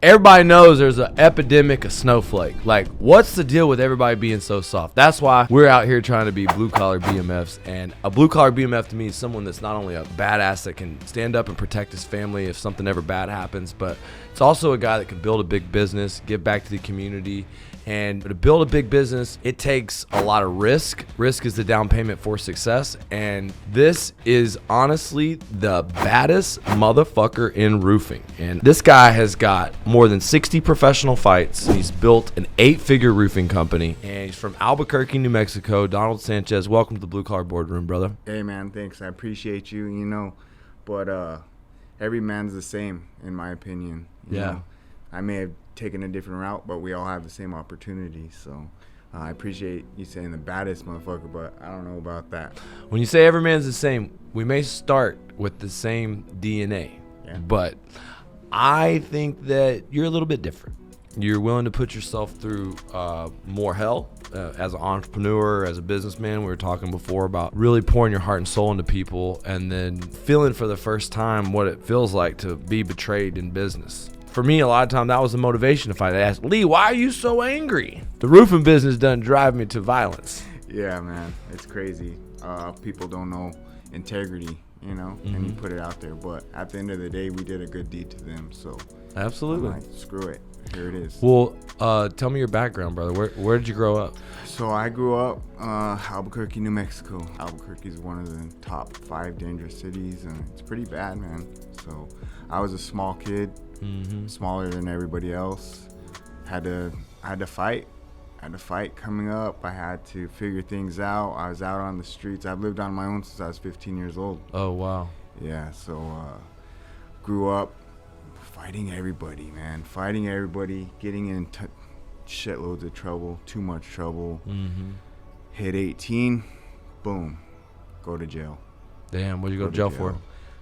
everybody knows there's an epidemic of snowflake. Like, what's the deal with everybody being so soft? That's why we're out here trying to be blue-collar BMFs. And a blue-collar BMF to me is someone that's not only a badass that can stand up and protect his family if something ever bad happens, but it's also a guy that can build a big business, give back to the community. And to build a big business, it takes a lot of risk. Risk is the down payment for success. And this is honestly the baddest motherfucker in roofing. And this guy has got more than 60 professional fights. He's built an 8-figure roofing company. And he's from Albuquerque, New Mexico. Donald Sanchez, welcome to the Blue Collar Boardroom, brother. Hey, man, thanks. I appreciate you, But every man's the same, in my opinion. You know? I may have taken a different route, but we all have the same opportunity. So I appreciate you saying the baddest motherfucker, but I don't know about that. When you say every man's the same, we may start with the same DNA, but I think that you're a little bit different. You're willing to put yourself through more hell as an entrepreneur, as a businessman. We were talking before about really pouring your heart and soul into people and then feeling for the first time what it feels like to be betrayed in business. For me, a lot of time that was the motivation to fight. I asked, Lee, why are you so angry? The roofing business doesn't drive me to violence. Yeah, man, it's crazy. People don't know integrity, and you put it out there. But at the end of the day, we did a good deed to them. So absolutely, I'm like, screw it. Here it is. Well, tell me your background, brother. Where did you grow up? So I grew up Albuquerque, New Mexico. Albuquerque is one of the top 5 dangerous cities, and it's pretty bad, man. So I was a small kid. Smaller than everybody else. Had to fight. Coming up. I had to figure things out. I was out on the streets. I've lived on my own since I was 15 years old. Oh wow. Yeah. So grew up fighting everybody, man. Fighting everybody. Getting in shitloads of trouble. Too much trouble. Hit 18. Boom. Go to jail. Damn. What'd you go to jail for?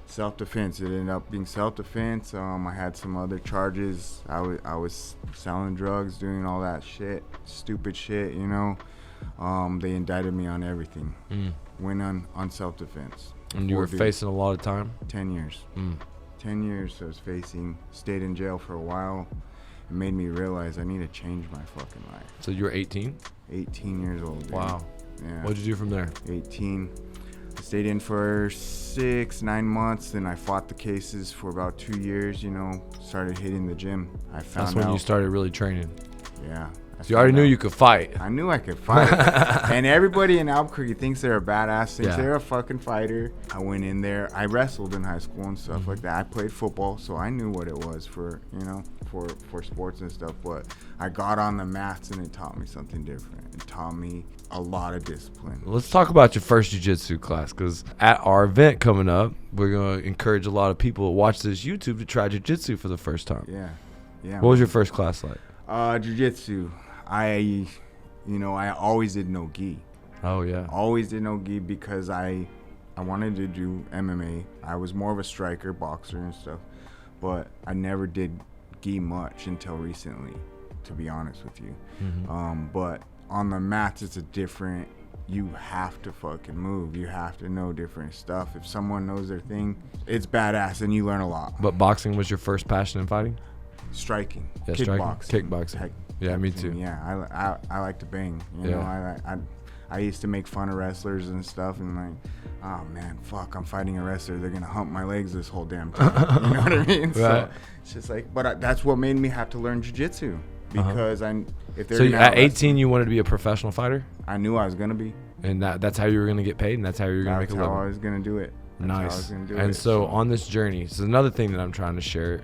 Self-defense. It ended up being self-defense. I had some other charges. I was selling drugs, doing all that shit, stupid shit, They indicted me on everything. Went on self-defense. And you were facing a lot of time? 10 years. 10 years I was facing. Stayed in jail for a while. It made me realize I need to change my fucking life. So you were 18? 18 years old. Dude. Wow. Yeah. What'd you do from there? 18. I stayed in for 6-9 months, then I fought the cases for about 2 years, started hitting the gym. That's when you started really training. Yeah. So you already knew you could fight. I knew I could fight. And everybody in Albuquerque thinks they're a badass, thinks they're a fucking fighter. I went in there. I wrestled in high school and stuff like that. I played football, so I knew what it was for sports and stuff. But I got on the mats and it taught me something different. It taught me a lot of discipline. Let's talk about your first jiu-jitsu class, because at our event coming up, we're going to encourage a lot of people to watch this YouTube to try jiu-jitsu for the first time. Yeah. What was your first class like? Jiu-jitsu. I always did no gi. Oh, yeah. Always did no gi because I wanted to do MMA. I was more of a striker, boxer and stuff, but I never did gi much until recently, to be honest with you. But on the mats, it's you have to fucking move. You have to know different stuff. If someone knows their thing, it's badass and you learn a lot. But boxing was your first passion in fighting? Striking. Yeah, kickboxing. Heck, yeah, me too. Yeah, I like to bang. I used to make fun of wrestlers and stuff, and like, oh man, fuck, I'm fighting a wrestler. They're gonna hump my legs this whole damn time. You know what I mean? Right. So it's just like, but that's what made me have to learn jiu-jitsu. Because So at 18, you wanted to be a professional fighter? I knew I was gonna be. And that's how you were gonna get paid, and that's how you were gonna make a living. That's how I was gonna do it. Nice. So on this journey, so another thing that I'm trying to share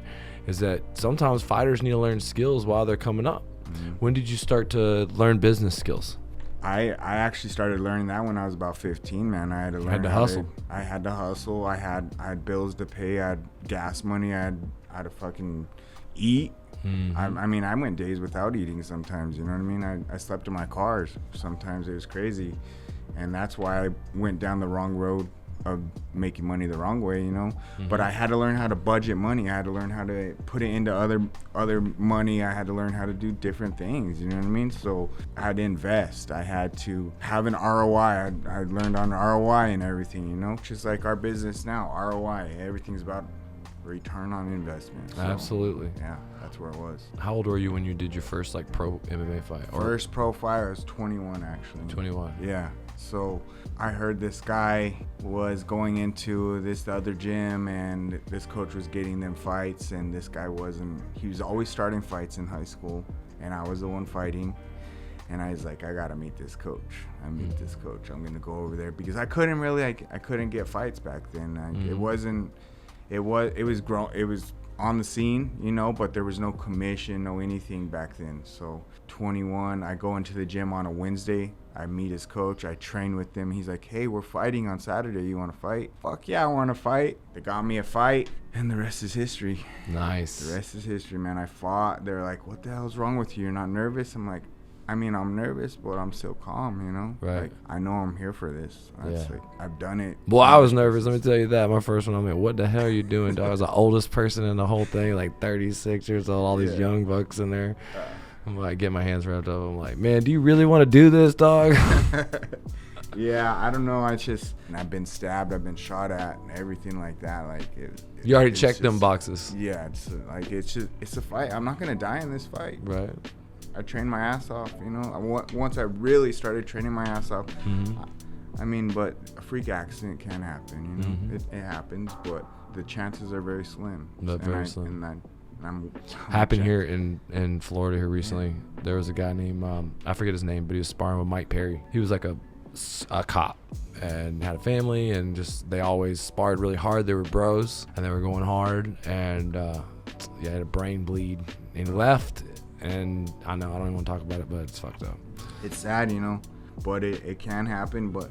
is that sometimes fighters need to learn skills while they're coming up. When did you start to learn business skills? I actually started learning that when I was about 15, man. I had to learn. Had to hustle. I had to hustle. I had bills to pay. I had gas money. I had to fucking eat. I mean, I went days without eating sometimes, you know what I mean? I slept in my cars. Sometimes it was crazy. And that's why I went down the wrong road of making money the wrong way, But I had to learn how to budget money. I had to learn how to put it into other money. I had to learn how to do different things, you know what I mean? So I had to invest. I had to have an ROI. I learned on ROI and everything, Just like our business now, ROI. Everything's about return on investment. So, Absolutely. yeah, that's where it was. How old were you when you did your first like pro MMA fight? First pro fight, I was 21 actually. 21. Yeah. So I heard this guy was going into this other gym, and this coach was getting them fights, and this guy wasn't. He was always starting fights in high school, and I was the one fighting. And I was like, I gotta meet this coach. I'm gonna go over there, because I couldn't really, I couldn't get fights back then. It was on the scene, you know, but there was no commission, no anything back then. So 21, I go into the gym on a Wednesday. I meet his coach. I train with him. He's like, hey, we're fighting on Saturday. You want to fight? Fuck yeah, I want to fight. They got me a fight, and the rest is history. Nice. The rest is history, man. I fought. They're like, what the hell's wrong with you? You're not nervous? I'm like, I mean, I'm nervous, but I'm still calm, you know? Right. Like, I know I'm here for this. Like, I've done it. Well, I was nervous. Let me tell you that. My first one, I'm like, what the hell are you doing, dog? I was the oldest person in the whole thing, like 36 years old, all these young bucks in there. I'm like, get my hands wrapped up. I'm like, man, do you really want to do this, dog? Yeah, I don't know. I've been stabbed, I've been shot at, and everything like that. Like, you already checked them boxes. Yeah, it's a fight. I'm not going to die in this fight. Right. I trained my ass off, you know. Once I really started training my ass off, I mean, but a freak accident can happen, you know. It happens, but the chances are very slim. Happened here in Florida here recently. There was a guy named I forget his name, but he was sparring with Mike Perry. He was like a cop and had a family, and just they always sparred really hard. They were bros, and they were going hard, and he had a brain bleed, and he left. And I know I don't even want to talk about it, but it's fucked up. It's sad, you know, but it can happen. But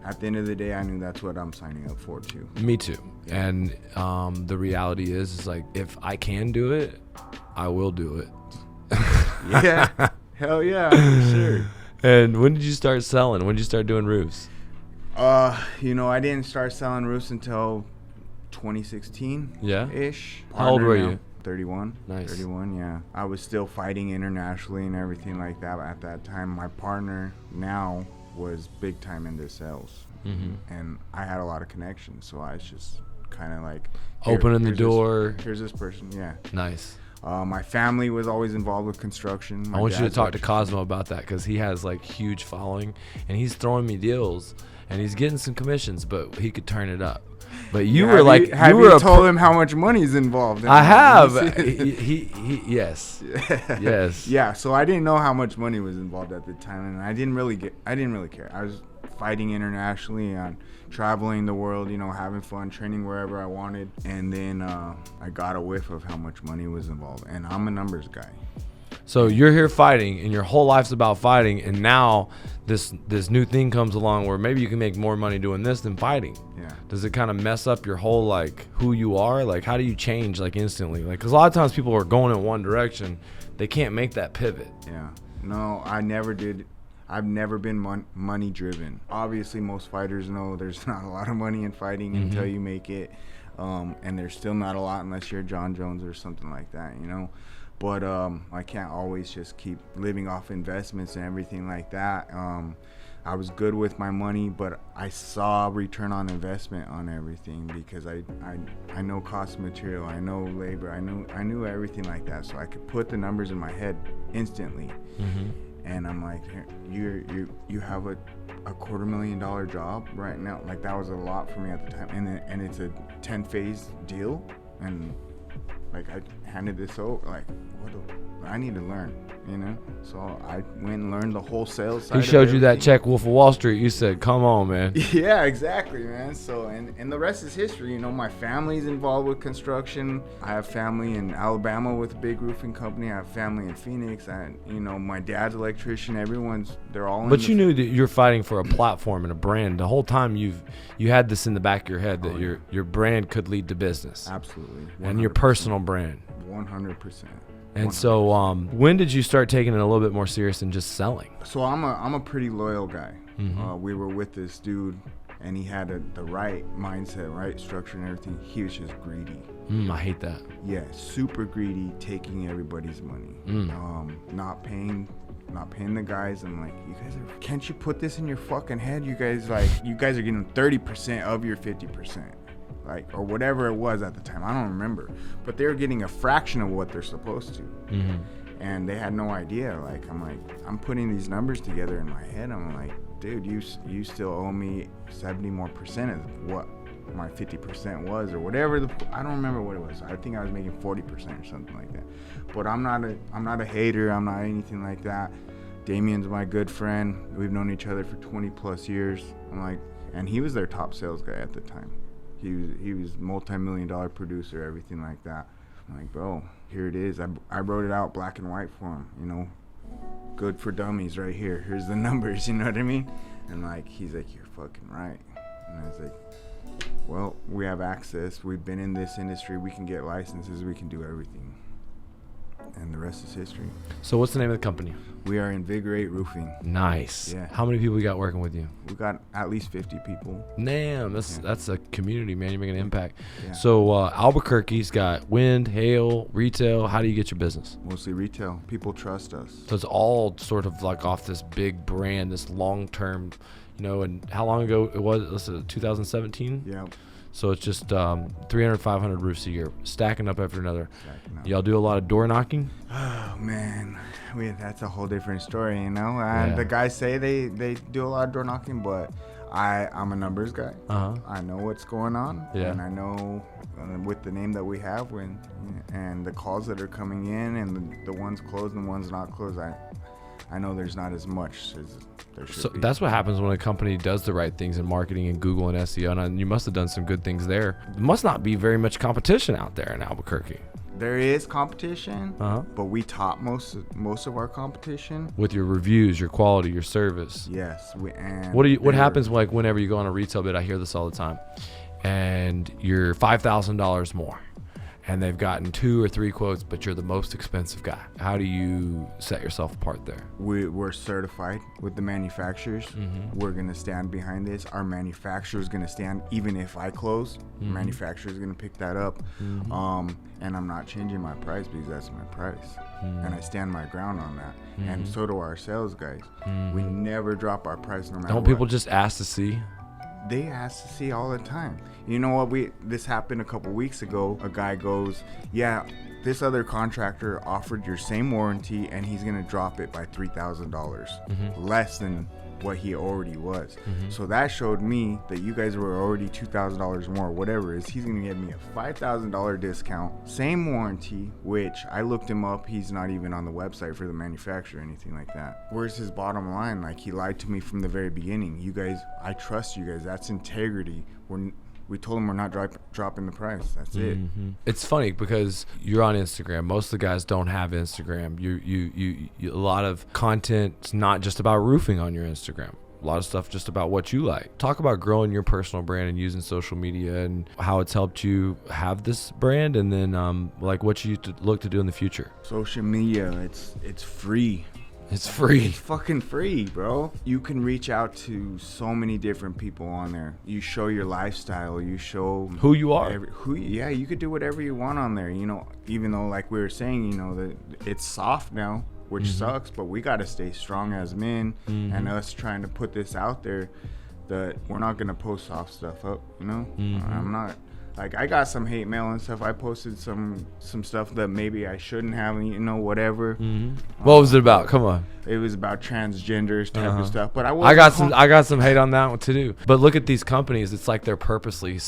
at the end of the day, I knew that's what I'm signing up for too. Me too. Yeah. And the reality is like, if I can do it, I will do it. Yeah. Hell yeah, for sure. And when did you start selling? When did you start doing roofs? You know, I didn't start selling roofs until 2016. Yeah. Ish. How old were you? 31. Nice. 31, yeah. I was still fighting internationally and everything like that at that time. My partner now was big time into sales. And I had a lot of connections, so I was just kind of like opening the door. Here's this person, yeah. Nice. My family was always involved with construction. I want you to talk to Cosmo about that, because he has like huge following, and he's throwing me deals, and he's getting some commissions, but he could turn it up. But you were like, have you told him how much money is involved? I have. Yes. Yes. Yeah. So I didn't know how much money was involved at the time, and I didn't really care. I was fighting internationally and traveling the world, you know, having fun, training wherever I wanted. And then I got a whiff of how much money was involved, and I'm a numbers guy. So you're here fighting, and your whole life's about fighting, and now this new thing comes along where maybe you can make more money doing this than fighting. Yeah. Does it kind of mess up your whole, like, who you are? Like, how do you change, like, instantly? Like, because a lot of times people are going in one direction. They can't make that pivot. Yeah. No, I never did. I've never been money driven. Obviously, most fighters know there's not a lot of money in fighting until you make it. And there's still not a lot unless you're John Jones or something like that, you know? But I can't always just keep living off investments and everything like that. I was good with my money, but I saw return on investment on everything, because I know cost of material, I know labor, I knew everything like that, so I could put the numbers in my head instantly. And I'm like, you have a $250,000 job right now. Like, that was a lot for me at the time, and it's a 10-phase deal, and like, I handed this over, like, I need to learn, you know? So I went and learned the whole sales side. He showed you that check, Wolf of Wall Street. You said, come on, man. Yeah, exactly, man. So, and the rest is history. You know, my family's involved with construction. I have family in Alabama with a big roofing company. I have family in Phoenix. You know, my dad's an electrician. They're all in. But you knew that you're fighting for a platform and a brand. The whole time you had this in the back of your head that your brand could lead to business. Absolutely. 100%. And your personal brand. 100%. And so, when did you start taking it a little bit more serious than just selling? So I'm a pretty loyal guy. We were with this dude, and he had the right mindset, right structure, and everything. He was just greedy. I hate that. Yeah, super greedy, taking everybody's money. Not paying the guys. I'm like, you guys can't you put this in your fucking head? You guys are getting 30% of your 50%. like, or whatever it was at the time. I don't remember, but they were getting a fraction of what they're supposed to. And they had no idea. Like, I'm putting these numbers together in my head. I'm like, dude, you still owe me 70% more of what my 50% was, or whatever. I don't remember what it was. I think I was making 40% or something like that. But I'm not a hater. I'm not anything like that. Damien's my good friend. We've known each other for 20 plus years. I'm like, and he was their top sales guy at the time. He was multi-million-dollar producer, everything like that. I'm like, bro, here it is. I wrote it out black and white for him, you know, good for dummies right here. Here's the numbers, you know what I mean? And like, he's like, you're fucking right. And I was like, well, we have access. We've been in this industry. We can get licenses. We can do everything. And the rest is history. So what's the name of the company? We are Invigorate Roofing. Nice. Yeah. How many people you got working with you? We got at least 50 people. Damn, that's a community, man. You're making an impact. Yeah. So Albuquerque's got wind, hail, retail. How do you get your business? Mostly retail. People trust us. So it's all sort of like off this big brand, this long-term, you know, and how long ago it was? Let's say 2017? Yeah. So it's just 300, 500 roofs a year, stacking up after another. Y'all do a lot of door knocking? Oh, man. That's a whole different story, you know? And the guys say they do a lot of door knocking, but I'm a numbers guy. I know what's going on. Yeah. And I know with the name that we have and the calls that are coming in and the ones closed and the ones not closed, I know there's not as much as there should be. That's what happens when a company does the right things in marketing and Google and SEO. And you must have done some good things there. There must not be very much competition out there in Albuquerque. There is competition, but we top most of our competition with your reviews, your quality, your service. Yes. What happens like whenever you go on a retail bid? I hear this all the time, and you're $5,000 more, and they've gotten 2 or 3 quotes, but you're the most expensive guy. How do you set yourself apart there? We're certified with the manufacturers. We're going to stand behind this. Our manufacturer is going to stand even if I close. The manufacturer is going to pick that up. And I'm not changing my price because that's my price. And I stand my ground on that. And so do our sales guys. We never drop our price no matter what. Don't people just ask to see? They ask to see all the time. You know what? This happened a couple weeks ago. A guy goes, yeah, this other contractor offered your same warranty and he's going to drop it by $3,000 less than what he already was. So that showed me that you guys were already $2,000 more, whatever it is. He's going to give me a $5,000 discount, same warranty, which I looked him up. He's not even on the website for the manufacturer or anything like that. Where's his bottom line? Like, he lied to me from the very beginning. You guys, I trust you guys. That's integrity. We told him we're not dropping the price. That's it. It's funny because you're on Instagram. Most of the guys don't have Instagram. You a lot of content's not just about roofing on your Instagram. A lot of stuff just about what you like. Talk about growing your personal brand and using social media and how it's helped you have this brand, and then like what you look to do in the future. Social media, it's free. It's free. It's fucking free, bro. You can reach out to so many different people on there. You show your lifestyle. You show who you are. You could do whatever you want on there. You know, even though, like we were saying, you know, that it's soft now, which sucks, but we got to stay strong as men. And us trying to put this out there, that we're not going to post soft stuff up, you know? I'm not. Like, I got some hate mail and stuff. I posted some stuff that maybe I shouldn't have, you know, whatever. What was it about? Come on. It was about transgenders type of stuff. But I got some hate on that one too. But look at these companies. It's like they're purposely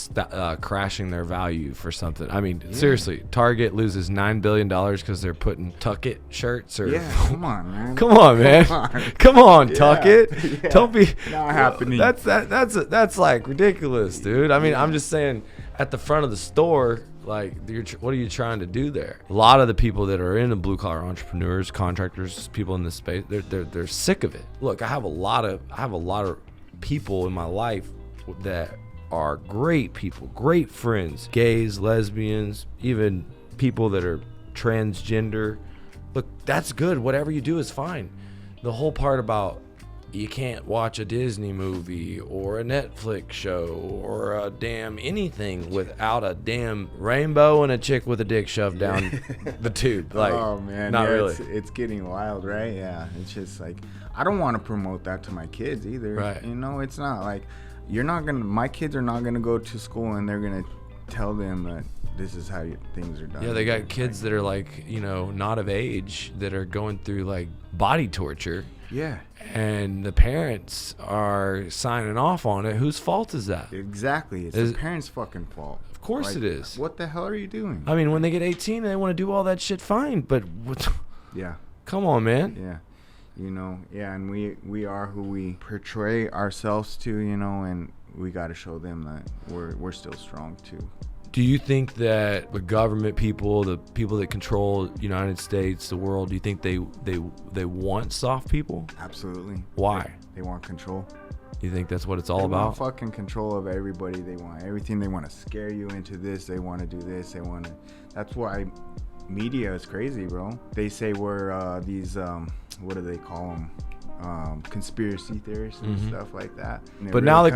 crashing their value for something. I mean, seriously, Target loses $9 billion because they're putting Tuck It shirts. Or come on, man. Come on, man. Come on, Tuck It. Don't be. Not happening. That's like ridiculous, dude. I mean, I'm just saying. At the front of the store, like, what are you trying to do there? A lot of the people that are in the blue collar entrepreneurs, contractors, people in this space, they're sick of it. Look, I have a lot of people in my life that are great people, great friends, gays, lesbians, even people that are transgender. Look, that's good. Whatever you do is fine. The whole part about you can't watch a Disney movie or a Netflix show or a damn anything without a damn rainbow and a chick with a dick shoved down the tube. Like, oh man, not really. It's getting wild, right? Yeah, it's just like, I don't want to promote that to my kids either. Right. You know, it's not like my kids are not gonna go to school and they're gonna tell them that this is how things are done. Yeah, they got kids that are like, not of age that are going through like body torture. Yeah. And the parents are signing off on it. Whose fault is that? Exactly. It's the parents' fucking fault. Of course it is. What the hell are you doing? I mean, when they get 18 and they want to do all that shit, fine. But what? Yeah. Come on, man. Yeah. And we are who we portray ourselves to, and we got to show them that we're still strong too. Do you think that the government people, the people that control the United States, the world, do you think they want soft people? Absolutely. Why? They want control. You think that's what it's all about? They want fucking control of everybody. They want everything. They want to scare you into this. They want to do this. That's why media is crazy, bro. They say we're these, what do they call them? Conspiracy theorists and stuff like that. But now all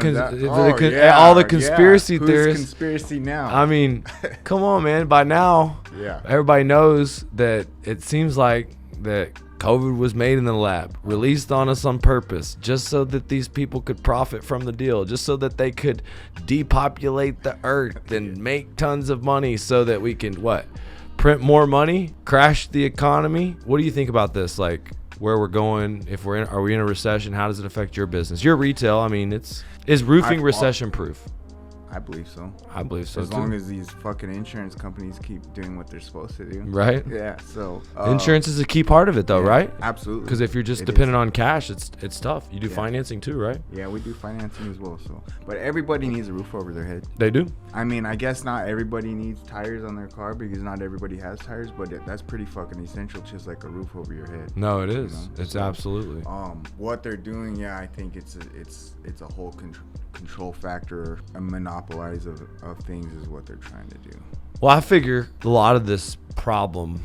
the conspiracy theorists. Who's conspiracy now? I mean, come on, man. By now, everybody knows that it seems like that COVID was made in the lab, released on us on purpose, just so that these people could profit from the deal, just so that they could depopulate the earth and make tons of money so that we can, print more money, crash the economy. What do you think about this? Like, where we're going, are we in a recession? How does it affect your business? Your retail, I mean, is roofing recession proof? I believe so. I believe so as too. Long as these fucking insurance companies keep doing what they're supposed to do. Right? Yeah, so. Insurance is a key part of it though, right? Absolutely. Because if you're just dependent on cash, it's tough. You do financing too, right? Yeah, we do financing as well. So, but everybody needs a roof over their head. They do? I mean, I guess not everybody needs tires on their car because not everybody has tires, but that's pretty fucking essential, just like a roof over your head. No, it is. It's absolutely. What they're doing, I think it's a whole control factor, a monopolize of things is what they're trying to do. Well, I figure a lot of this problem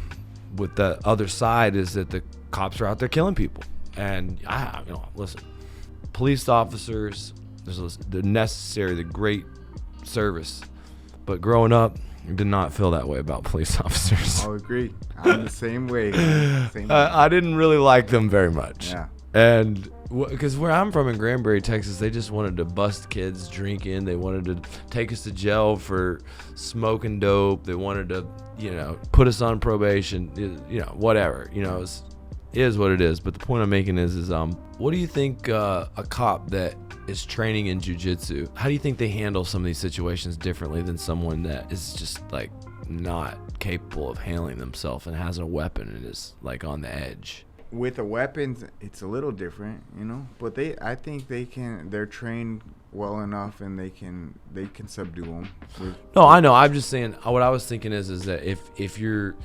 with the other side is that the cops are out there killing people. And listen, police officers, they're necessary, the great service. But growing up, I did not feel that way about police officers. I'll agree. I'm the same way. I didn't really like them very much. Yeah. And because where I'm from in Granbury, Texas, they just wanted to bust kids drinking. They wanted to take us to jail for smoking dope. They wanted to, put us on probation. Whatever. It is what it is. But the point I'm making is what do you think a cop that is training in jiu-jitsu, how do you think they handle some of these situations differently than someone that is just like not capable of handling themselves and has a weapon and is like on the edge? With the weapons, it's a little different, but I think they're trained well enough and they can subdue them. No, I know. I'm just saying what I was thinking is that if you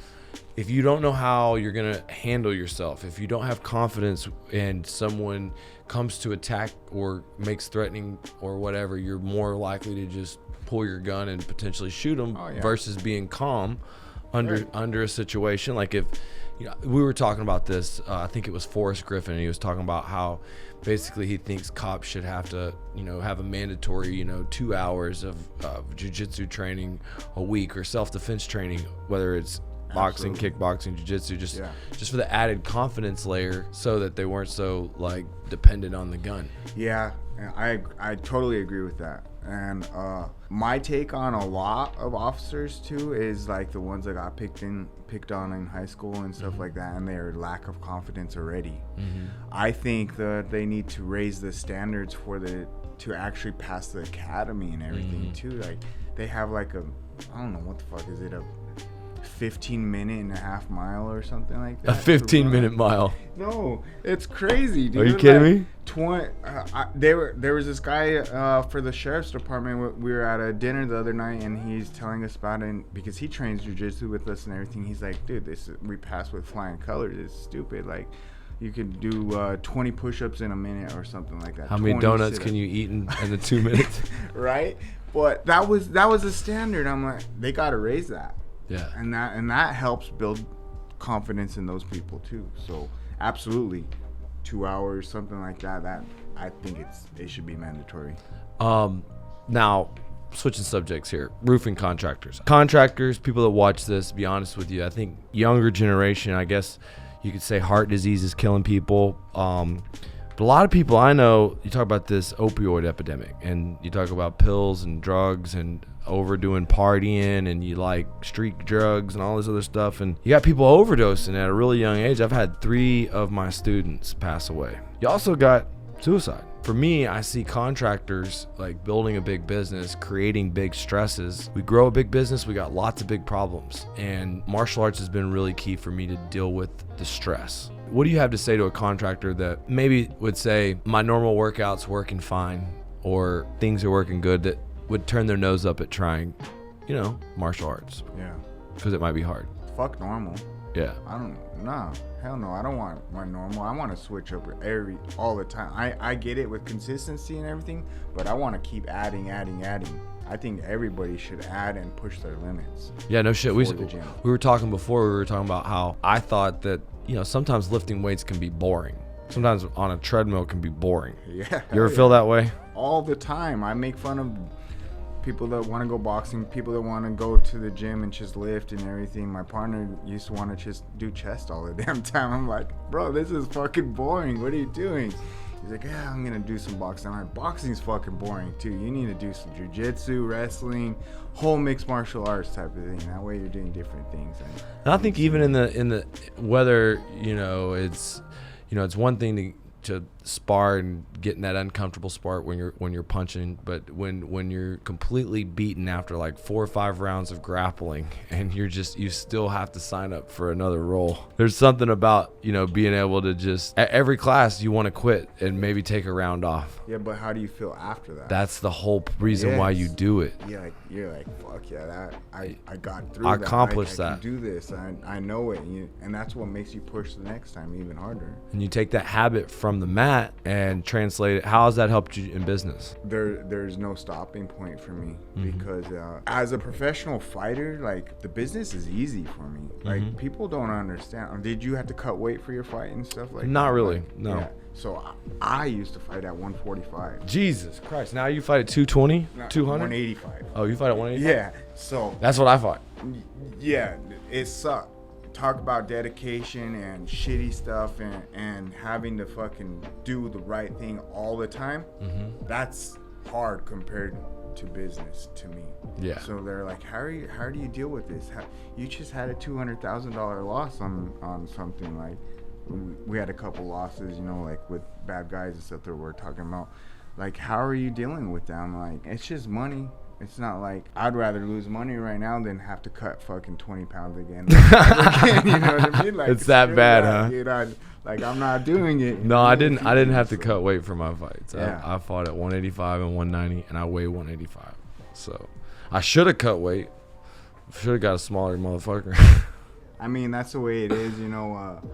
don't know how you're going to handle yourself, if you don't have confidence and someone comes to attack or makes threatening or whatever, you're more likely to just pull your gun and potentially shoot them versus being calm under a situation. Like if we were talking about this, I think it was Forrest Griffin, and he was talking about how basically he thinks cops should have to, have a mandatory, 2 hours of jiu-jitsu training a week or self-defense training, whether it's boxing, kickboxing, jiu-jitsu, just for the added confidence layer so that they weren't so like dependent on the gun. Yeah, I totally agree with that. And my take on a lot of officers too is like the ones that got picked on in high school and stuff like that, and their lack of confidence already. I think that they need to raise the standards to actually pass the academy and everything too. Like they have like I don't know what the fuck is it, a 15-minute and a half mile or something like that. A 15-minute mile. No, it's crazy, dude. Are you kidding me? There was this guy for the sheriff's department. We were at a dinner the other night, and he's telling us about it because he trains jiu-jitsu with us and everything. He's like, dude, we pass with flying colors. It's stupid. Like, you could do 20 push-ups in a minute or something like that. How many donuts can you eat in the 2 minutes? Right? But that was the standard. I'm like, they got to raise that. Yeah. And that helps build confidence in those people too. So absolutely, 2 hours, something like that. That I think it should be mandatory. Now, switching subjects here. Roofing contractors, people that watch this. Be honest with you, I think younger generation. I guess you could say heart disease is killing people. But a lot of people I know, you talk about this opioid epidemic, and you talk about pills and drugs and overdoing partying and you like street drugs and all this other stuff, and you got people overdosing at a really young age. I've had 3 of my students pass away. You also got suicide. For me, I see contractors like building a big business, creating big stresses. We grow a big business, we got lots of big problems, and martial arts has been really key for me to deal with the stress. What do you have to say to a contractor that maybe would say, my normal workout's working fine, or things are working good, that would turn their nose up at trying, martial arts? Yeah. Because it might be hard. Fuck normal. Yeah. Hell no. I don't want my normal. I want to switch up all the time. I get it with consistency and everything, but I want to keep adding. I think everybody should add and push their limits. Yeah, no shit. We were talking before. We were talking about how I thought that sometimes lifting weights can be boring. Sometimes on a treadmill can be boring. Yeah. You ever feel that way? All the time. I make fun of people that want to go boxing, people that want to go to the gym and just lift and everything. My partner used to want to just do chest all the damn time. I'm like, bro, this is fucking boring. What are you doing? He's like, yeah, I'm going to do some boxing. I'm like, boxing's fucking boring too. You need to do some jiu-jitsu, wrestling, whole mixed martial arts type of thing. That way you're doing different things. And I think even in the whether, it's one thing to spar and get in that uncomfortable spot when you're punching, but when you're completely beaten after like 4 or 5 rounds of grappling and you still have to sign up for another roll. There's something about being able to just at every class you want to quit and maybe take a round off. Yeah, but how do you feel after that? That's the whole reason why you do it. Yeah, you're like fuck yeah, that I got through. I accomplished that. I can do this. I know it, and that's what makes you push the next time even harder. And you take that habit from the mat and translate it. How has that helped you in business? There's no stopping point for me, because as a professional fighter, like the business is easy for me. Like people don't understand. Did you have to cut weight for your fight and stuff like that? Not really, no. Yeah. So I used to fight at 145. Jesus Christ! Now you fight at 220, 200, 185. Oh, you fight at 185? Yeah. So that's what I fought. Yeah, it sucked. Talk about dedication and shitty stuff and having to fucking do the right thing all the time. That's hard compared to business to me. Yeah. So they're like, how do you deal with this? You just had a $200,000 loss on something. Like we had a couple losses, like with bad guys and stuff that we're talking about. Like, how are you dealing with them? Like, it's just money. It's not like I'd rather lose money right now than have to cut fucking 20 pounds again. You know what I mean? Like, it's that bad, huh? Like I'm not doing it. No, I didn't have to cut weight for my fights. Yeah. I fought at 185 and 190, and I weigh 185. So I should have cut weight. Should have got a smaller motherfucker. I mean, that's the way it is,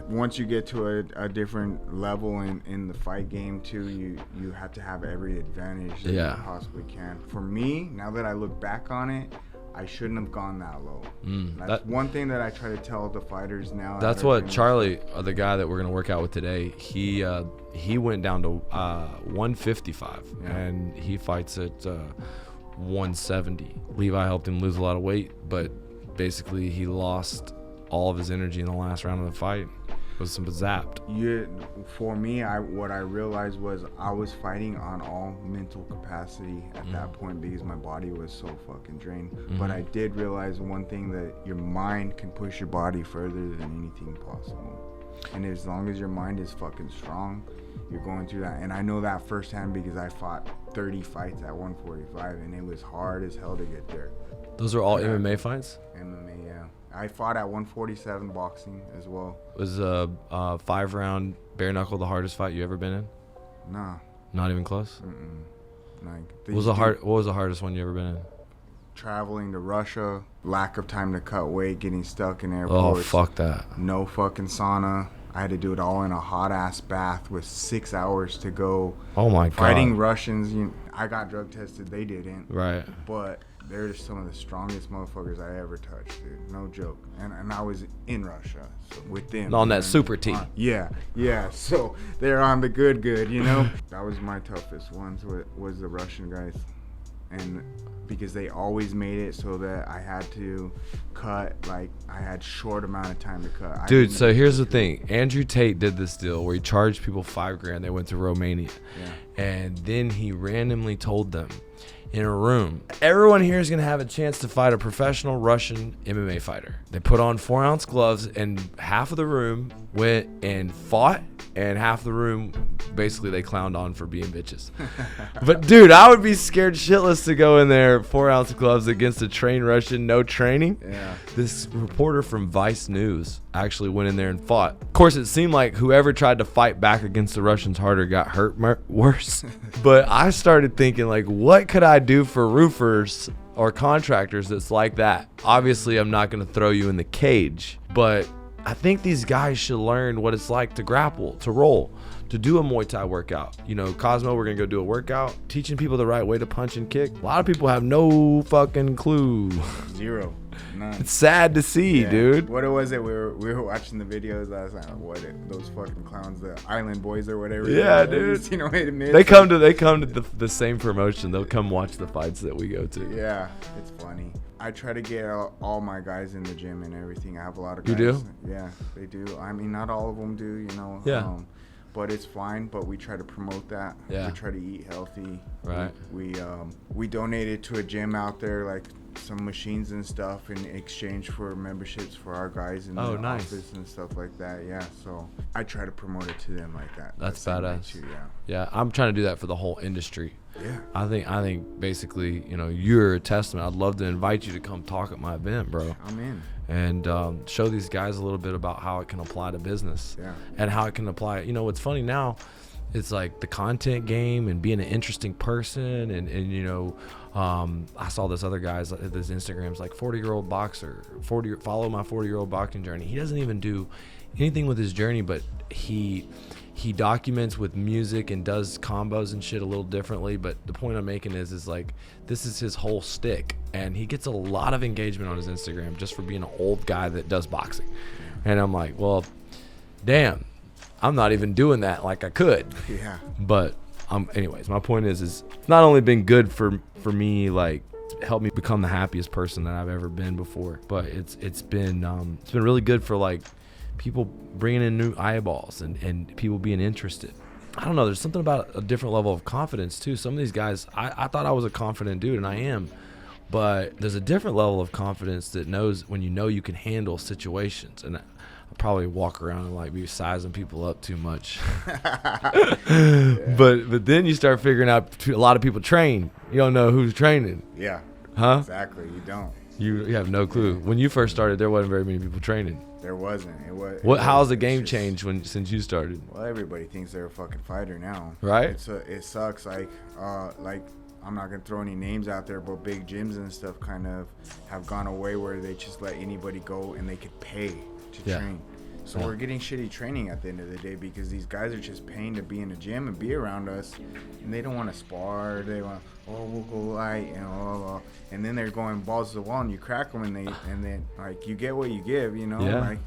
once you get to a different level in the fight game too, you have to have every advantage that you possibly can. For me, now that I look back on it, I shouldn't have gone that low. That's one thing that I try to tell the fighters now. That's what Charlie, the guy that we're going to work out with today, he went down to 155, and he fights at 170. Levi helped him lose a lot of weight, but basically he lost all of his energy in the last round of the fight. It was some zapped. Yeah, for me, what I realized was I was fighting on all mental capacity at that point because my body was so fucking drained. But I did realize one thing, that your mind can push your body further than anything possible. And as long as your mind is fucking strong, you're going through that. And I know that firsthand because I fought 30 fights at 145, and it was hard as hell to get there. Those are all MMA fights? MMA, yeah. I fought at 147 boxing as well. Was a 5-round bare knuckle the hardest fight you ever been in? Nah. Not even close? Like, what was the hardest one you ever been in? Traveling to Russia, lack of time to cut weight, getting stuck in airports. Oh, fuck that. No fucking sauna. I had to do it all in a hot ass bath with 6 hours to go. Oh my God. Fighting Russians. I got drug tested. They didn't. Right. But they're just some of the strongest motherfuckers I ever touched, dude. No joke. And I was in Russia, so with them. On that super team. Yeah. So they're on the good, That was my toughest ones, was the Russian guys. And because they always made it so that I had to cut, like, I had short amount of time to cut. Dude, so here's the thing. Andrew Tate did this deal where he charged people $5,000. They went to Romania. Yeah. And then he randomly told them, in a room. Everyone here is going to have a chance to fight a professional Russian MMA fighter. They put on 4-ounce gloves, and half of the room went and fought, and half the room basically they clowned on for being bitches. But dude, I would be scared shitless to go in there 4-ounce gloves against a trained Russian, no training. Yeah. This reporter from Vice News actually went in there and fought. Of course, it seemed like whoever tried to fight back against the Russians harder got hurt worse. But I started thinking, like, what could I do for roofers or contractors that's like that? Obviously, I'm not going to throw you in the cage, but I think these guys should learn what it's like to grapple, to roll, to do a Muay Thai workout. You know, Cosmo, we're going to go do a workout, teaching people the right way to punch and kick. A lot of people have no fucking clue. Zero. None. It's sad to see, dude. What was it? We were watching the videos last night. Those fucking clowns, the Island Boys or whatever. Yeah, dude. You know, They come to the same promotion. They'll come watch the fights that we go to. Yeah, it's funny. I try to get all my guys in the gym and everything. I have a lot of guys. You do? Yeah, they do. I mean, not all of them do, you know. Yeah. But it's fine. But we try to promote that. Yeah. We try to eat healthy. Right. We donated to a gym out there, like some machines and stuff, in exchange for memberships for our guys in the office and stuff like that. Yeah. So I try to promote it to them like that. That's badass. Too, Yeah, I'm trying to do that for the whole industry. Yeah. I think basically, you know, you're a testament. I'd love to invite you to come talk at my event, bro. I'm in. And show these guys a little bit about how it can apply to business. Yeah. And how it can apply. You know, what's funny now, it's like the content game and being an interesting person. And you know, I saw this other guy's, this Instagram's like 40-year-old boxer, follow my 40-year-old boxing journey. He doesn't even do anything with his journey, but he documents with music and does combos and shit a little differently. But the point I'm making is like, this is his whole stick, and he gets a lot of engagement on his Instagram just for being an old guy that does boxing. And I'm like, well, damn, I'm not even doing that like I could. Yeah. But anyways, my point is it's not only been good for me, like, helped me become the happiest person that I've ever been before, but it's been really good for like people bringing in new eyeballs and people being interested. I don't know, there's something about a different level of confidence too. Some of these guys, I thought I was a confident dude, and I am, but there's a different level of confidence that knows when you know you can handle situations. And I probably walk around and like be sizing people up too much. Yeah. But then you start figuring out a lot of people train. You don't know who's training. Yeah. Huh? Exactly. You don't. You have no clue. When you first started, there wasn't very many people training. There wasn't. How's the game changed since you started? Well, everybody thinks they're a fucking fighter now. Right? It sucks. Like I'm not gonna throw any names out there, but big gyms and stuff kind of have gone away where they just let anybody go and they could pay to train. So we're getting shitty training at the end of the day because these guys are just paying to be in the gym and be around us, and they don't want to spar. They want, we'll go light, and then they're going balls to the wall, and you crack them, and then like you get what you give, you know. Yeah. Like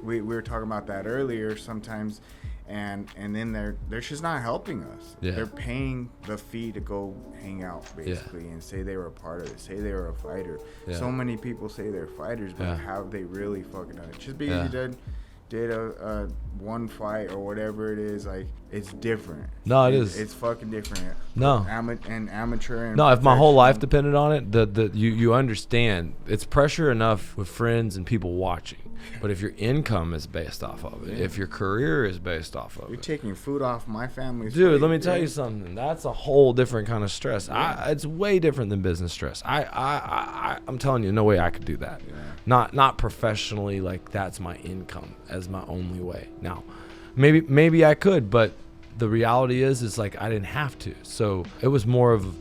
we were talking about that earlier sometimes, and then they're just not helping us. Yeah. They're paying the fee to go hang out basically and say they were a part of it, say they were a fighter. Yeah. So many people say they're fighters, but have they really fucking done it? Just because you did a one fight or whatever it is, like, it's different. No, it is. It's fucking different. No. Amateur and no, if my whole life depended on it, you understand it's pressure enough with friends and people watching. But if your income is based off of it, if your career is based off of You're it, taking food off my family's dude, plate, let me tell you something. That's a whole different kind of stress. It's way different than business stress. I'm telling you, no way I could do that. Yeah. Not professionally, like that's my income as my only way. Now, maybe I could, but the reality is like I didn't have to. So it was more of,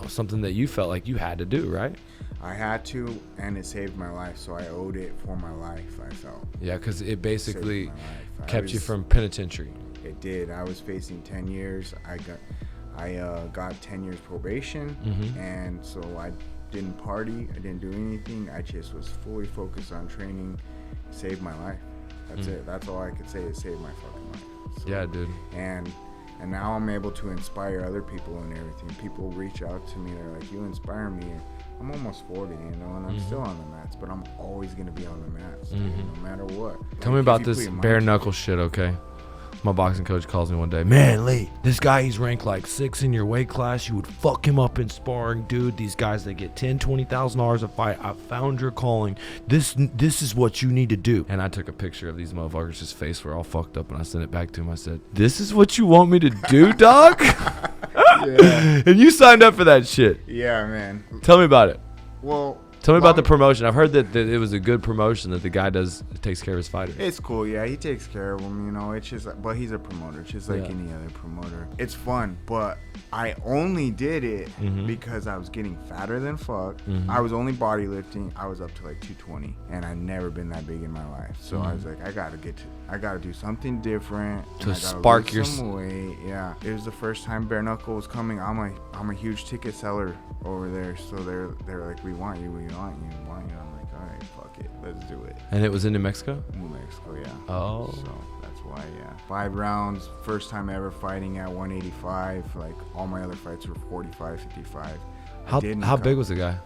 something that you felt like you had to do, right? I had to, and it saved my life, so I owed it for my life, I felt. Yeah, because it basically kept you from penitentiary. It did. I was facing 10 years. I got 10 years probation, and so I didn't party. I didn't do anything. I just was fully focused on training. It saved my life. That's it. That's all I could say. It saved my fucking life. So, yeah, dude. And now I'm able to inspire other people and everything. People reach out to me. They're like, you inspire me. I'm almost 40, and I'm still on the mats, but I'm always going to be on the mats, no matter what. Tell me about this bare knuckle shit, okay? My boxing coach calls me one day, man, Lee, this guy, he's ranked like 6 in your weight class. You would fuck him up in sparring, dude. These guys, they get $10,000-$20,000 a fight. I found your calling. This is what you need to do. And I took a picture of these motherfuckers. His face were all fucked up, and I sent it back to him. I said, this is what you want me to do, dog? Yeah. And you signed up for that shit. Yeah, man. Tell me about it. Well, tell me about the promotion. I've heard that it was a good promotion, that the guy takes care of his fighters. It's cool, yeah. He takes care of them, you know. It's just, but he's a promoter, just like any other promoter. It's fun, but I only did it because I was getting fatter than fuck. I was only bodylifting. I was up to like 220, and I'd never been that big in my life. So I was like, I gotta do something different to spark your some weight. Yeah, it was the first time bare knuckle was coming. I'm a huge ticket seller over there, so they're like, we want you. I'm like, all right, fuck it, let's do it. And it was in New Mexico? New Mexico, yeah. Oh. So that's why, yeah. 5 rounds, first time ever fighting at 185. Like, all my other fights were 45, 55. How big was the guy?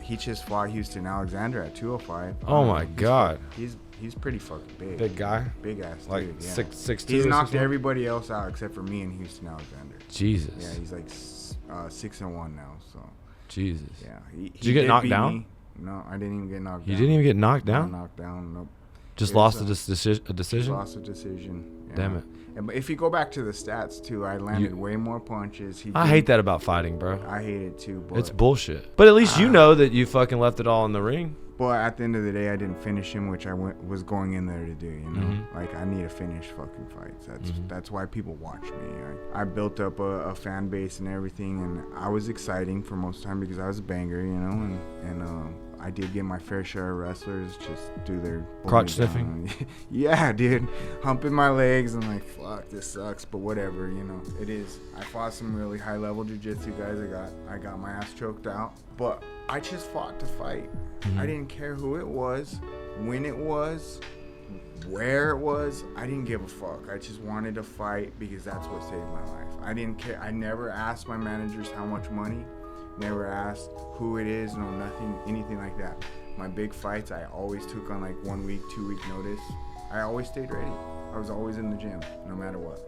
He just fought Houston Alexander at 205. Oh my God. He's pretty fucking big. Big guy? Big ass like dude, yeah. 6'2". He's knocked everybody else out except for me and Houston Alexander. Jesus. Yeah, he's like 6-1 now, so. Jesus. Yeah. Did you get knocked down? Me. No, I didn't even get knocked down. You didn't even get knocked down? Knocked down, nope. Just lost a decision? Lost a decision. Yeah. Damn it. And if you go back to the stats too, I landed way more punches. I hate that about fighting, bro. I hate it too. But it's bullshit. But at least you know that you fucking left it all in the ring. But at the end of the day, I didn't finish him, which I was going in there to do. You know, like I need to finish fucking fights. That's why people watch me. I built up a fan base and everything, and I was exciting for most of the time because I was a banger, you know, and I did get my fair share of wrestlers just do their crotch sniffing. Yeah, dude, humping my legs and like, fuck, this sucks, but whatever, you know, it is. I fought some really high level jiu-jitsu guys. I got my ass choked out, but I just fought to fight. I didn't care who it was, when it was, where it was. I didn't give a fuck. I just wanted to fight because that's what saved my life. I didn't care. I never asked my managers how much money. Never asked who it is, no, nothing, anything like that. My big fights, I always took on like 1 week, 2 week notice. I always stayed ready. I was always in the gym, no matter what.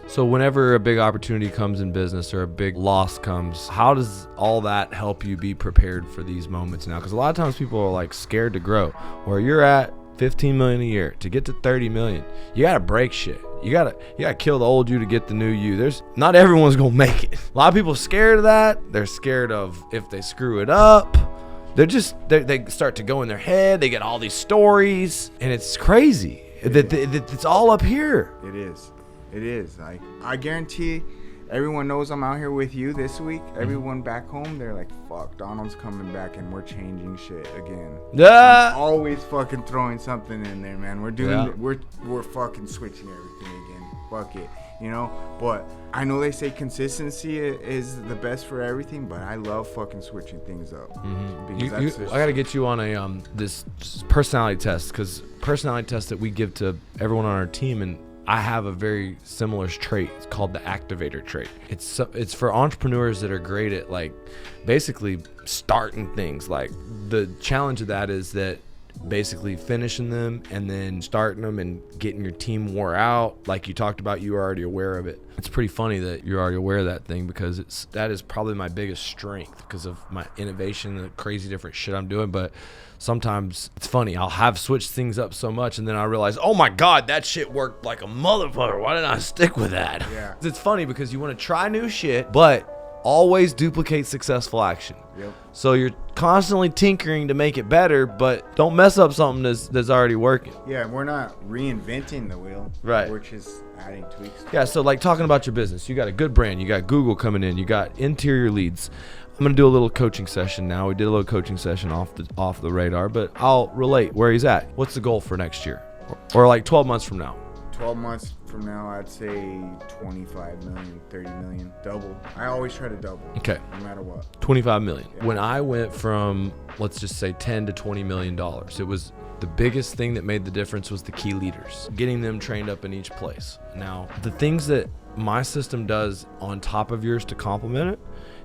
So whenever a big opportunity comes in business or a big loss comes, how does all that help you be prepared for these moments now? Because a lot of times people are like scared to grow. Where you're at 15 million a year, to get to 30 million, you gotta break shit. You gotta kill the old you to get the new you. Not everyone's gonna make it. A lot of people are scared of that. They're scared of if they screw it up. They start to go in their head. They get all these stories, and it's crazy. It's all up here. It is. I guarantee everyone knows I'm out here with you this week. Everyone back home, they're like, fuck, Donald's coming back and we're changing shit again. Yeah. I'm always fucking throwing something in there, man. We're fucking switching everything again. Fuck it. You know? But I know they say consistency is the best for everything, but I love fucking switching things up. I gotta get you on a this personality test, because personality test that we give to everyone on our team, and I have a very similar trait. It's called the activator trait. It's for entrepreneurs that are great at like basically starting things. Like the challenge of that is that basically finishing them and then starting them and getting your team wore out. Like you talked about, you were already aware of it. It's pretty funny that you're already aware of that thing, because that is probably my biggest strength because of my innovation, the crazy different shit I'm doing. But sometimes it's funny, I'll have switched things up so much and then I realize, oh my God, that shit worked like a motherfucker. Why didn't I stick with that? Yeah. It's funny because you want to try new shit, but always duplicate successful action. Yep. So you're constantly tinkering to make it better, but don't mess up something that's already working. Yeah, we're not reinventing the wheel. Right. We're just adding tweaks. Yeah, so like talking about your business, you got a good brand, you got Google coming in, you got interior leads. I'm gonna do a little coaching session now. We did a little coaching session off the radar, but I'll relate where he's at. What's the goal for next year? Or like 12 months from now? 12 months from now, I'd say 25 million, 30 million, double. I always try to double. Okay. No matter what. 25 million. Yeah. When I went from, let's just say 10 to 20 million dollars, it was the biggest thing that made the difference was the key leaders, getting them trained up in each place. Now, the things that my system does on top of yours to complement it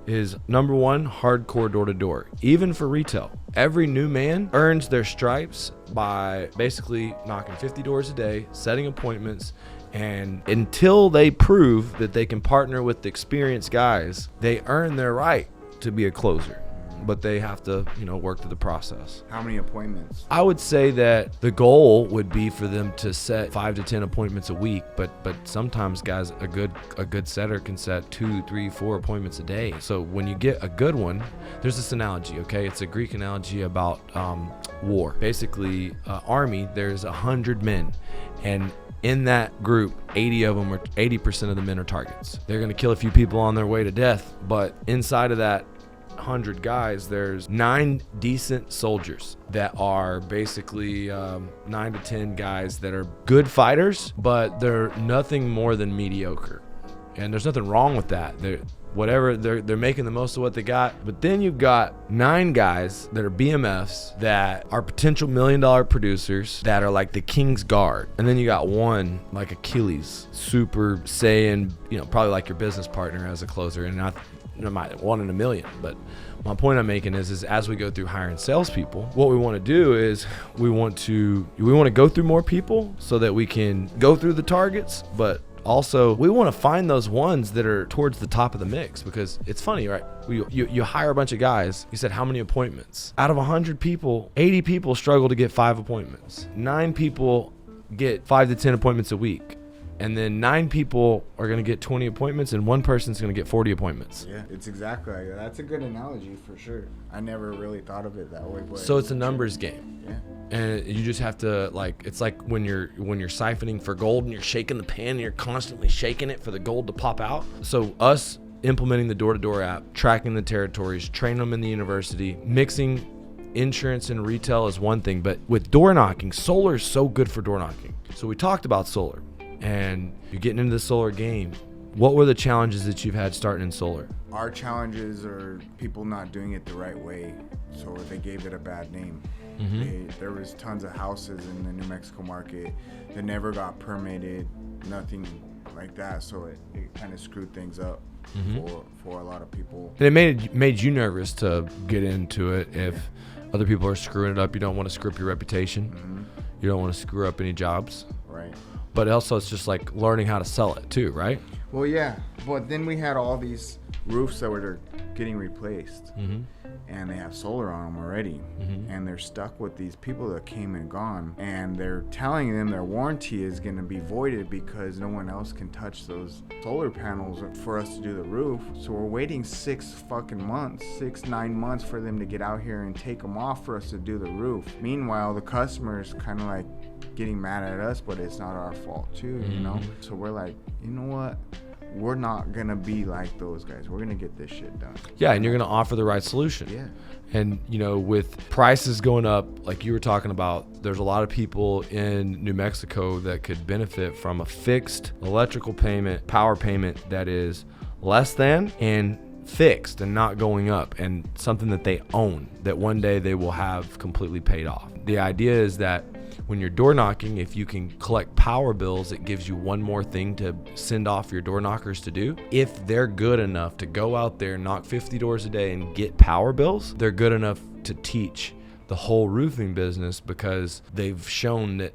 is number one, hardcore door to door, even for retail. Every new man earns their stripes by basically knocking 50 doors a day, setting appointments, and until they prove that they can partner with the experienced guys, they earn their right to be a closer. But they have to, work through the process. How many appointments? I would say that the goal would be for them to set 5 to 10 appointments a week, but sometimes guys, a good setter can set 2, 3, 4 appointments a day. So when you get a good one, there's this analogy, okay? It's a Greek analogy about war. Basically, army, there's 100 men, and in that group, 80% of the men are targets. They're gonna kill a few people on their way to death, but inside of that 100 guys, there's 9 decent soldiers that are basically 9 to 10 guys that are good fighters, but they're nothing more than mediocre. And there's nothing wrong with that. They're making the most of what they got. But then you've got 9 guys that are BMFs that are potential $1 million producers that are like the King's Guard. And then you got one like Achilles, Super Saiyan, probably like your business partner as a closer, and not 1 in a million. But my point I'm making is as we go through hiring salespeople, what we want to do is we want to go through more people so that we can go through the targets, but also we want to find those ones that are towards the top of the mix, because it's funny, right? You hire a bunch of guys. You said how many appointments? Out of 100 people, 80 people struggle to get 5 appointments. 9 people get 5 to 10 appointments a week. And then 9 people are going to get 20 appointments, and 1 person's going to get 40 appointments. Yeah, it's exactly like that. That's a good analogy for sure. I never really thought of it that way. But so it's a numbers game. Yeah. And you just have to, it's like when you're siphoning for gold and you're shaking the pan and you're constantly shaking it for the gold to pop out. So us implementing the door-to-door app, tracking the territories, training them in the university, mixing insurance and retail is one thing, but with door knocking, solar is so good for door knocking. So we talked about solar. And you're getting into the solar game. What were the challenges that you've had starting in solar? Our challenges are people not doing it the right way, so they gave it a bad name. There was tons of houses in the New Mexico market that never got permitted, nothing like that, so it kind of screwed things up for a lot of people. And it made you nervous to get into it. If other people are screwing it up, you don't want to screw up your reputation. You don't want to screw up any jobs. Right. But also it's just like learning how to sell it too, right? Well, yeah, but then we had all these roofs that were getting replaced, and they have solar on them already, and they're stuck with these people that came and gone, and they're telling them their warranty is going to be voided because no one else can touch those solar panels for us to do the roof. So we're waiting 9 months for them to get out here and take them off for us to do the roof. Meanwhile, the customer's kind of like getting mad at us, but it's not our fault too, So we're like, you know what? We're not gonna be like those guys. We're gonna get this shit done. Yeah, and you're gonna offer the right solution. Yeah. And with prices going up, like you were talking about, there's a lot of people in New Mexico that could benefit from a fixed electrical payment, power payment that is less than and fixed and not going up, and something that they own that one day they will have completely paid off. The idea is that when you're door knocking, if you can collect power bills, it gives you one more thing to send off your door knockers to do. If they're good enough to go out there and knock 50 doors a day and get power bills, they're good enough to teach the whole roofing business, because they've shown that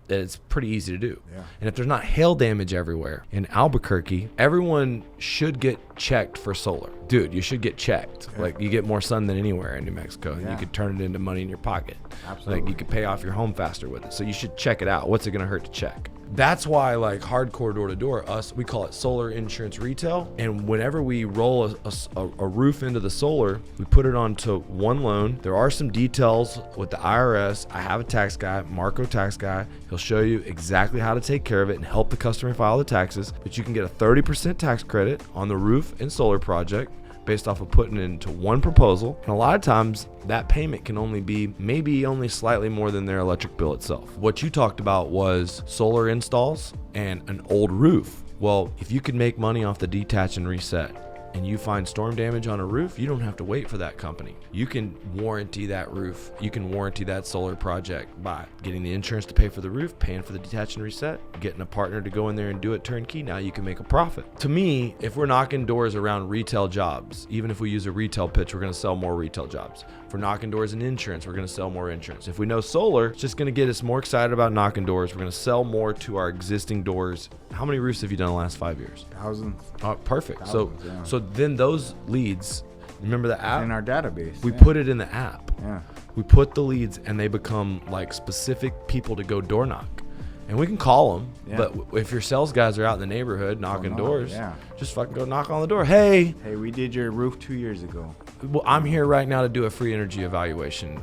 it's pretty easy to do. Yeah. And if there's not hail damage everywhere in Albuquerque, everyone should get checked for solar. Dude, you should get checked. Okay. Like, you get more sun than anywhere in New Mexico, and you could turn it into money in your pocket. Absolutely. Like, you could pay off your home faster with it. So you should check it out. What's it gonna hurt to check? That's why, like, hardcore door to door, we call it solar insurance retail. And whenever we roll a roof into the solar, we put it onto one loan. There are some details with the IRS. I have a tax guy, Marco tax guy. He'll show you exactly how to take care of it and help the customer file the taxes. But you can get a 30% tax credit on the roof and solar project based off of putting it into one proposal. And a lot of times that payment can only be maybe only slightly more than their electric bill itself. What you talked about was solar installs and an old roof. Well, if you could make money off the detach and reset, and you find storm damage on a roof, you don't have to wait for that company. You can warranty that roof. You can warranty that solar project by getting the insurance to pay for the roof, paying for the detach and reset, getting a partner to go in there and do it turnkey. Now you can make a profit. To me, if we're knocking doors around retail jobs, even if we use a retail pitch, we're going to sell more retail jobs. If we're knocking doors in insurance, we're going to sell more insurance. If we know solar, it's just going to get us more excited about knocking doors. We're going to sell more to our existing doors. How many roofs have you done in the last 5 years? Thousands. Oh, perfect. Thousands, yeah. So then those leads, remember the app? In our database. We put it in the app. Yeah. We put the leads and they become like specific people to go door knock. And we can call them, but if your sales guys are out in the neighborhood knocking doors, just fucking go knock on the door. Hey, we did your roof 2 years ago. Well, I'm here right now to do a free energy evaluation.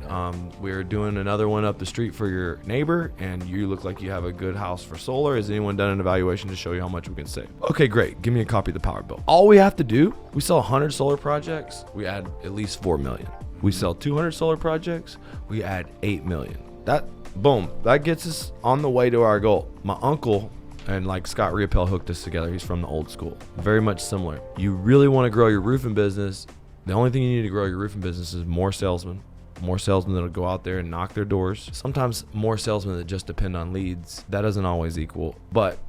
We're doing another one up the street for your neighbor, and you look like you have a good house for solar. Has anyone done an evaluation to show you how much we can save? Okay, great. Give me a copy of the power bill. All we have to do, we sell 100 solar projects, we add at least 4 million. We sell 200 solar projects, we add 8 million. Boom, that gets us on the way to our goal. My uncle and like Scott Riopel hooked us together. He's from the old school. Very much similar. You really want to grow your roofing business. The only thing you need to grow your roofing business is more salesmen that'll go out there and knock their doors. Sometimes more salesmen that just depend on leads. That doesn't always equal, but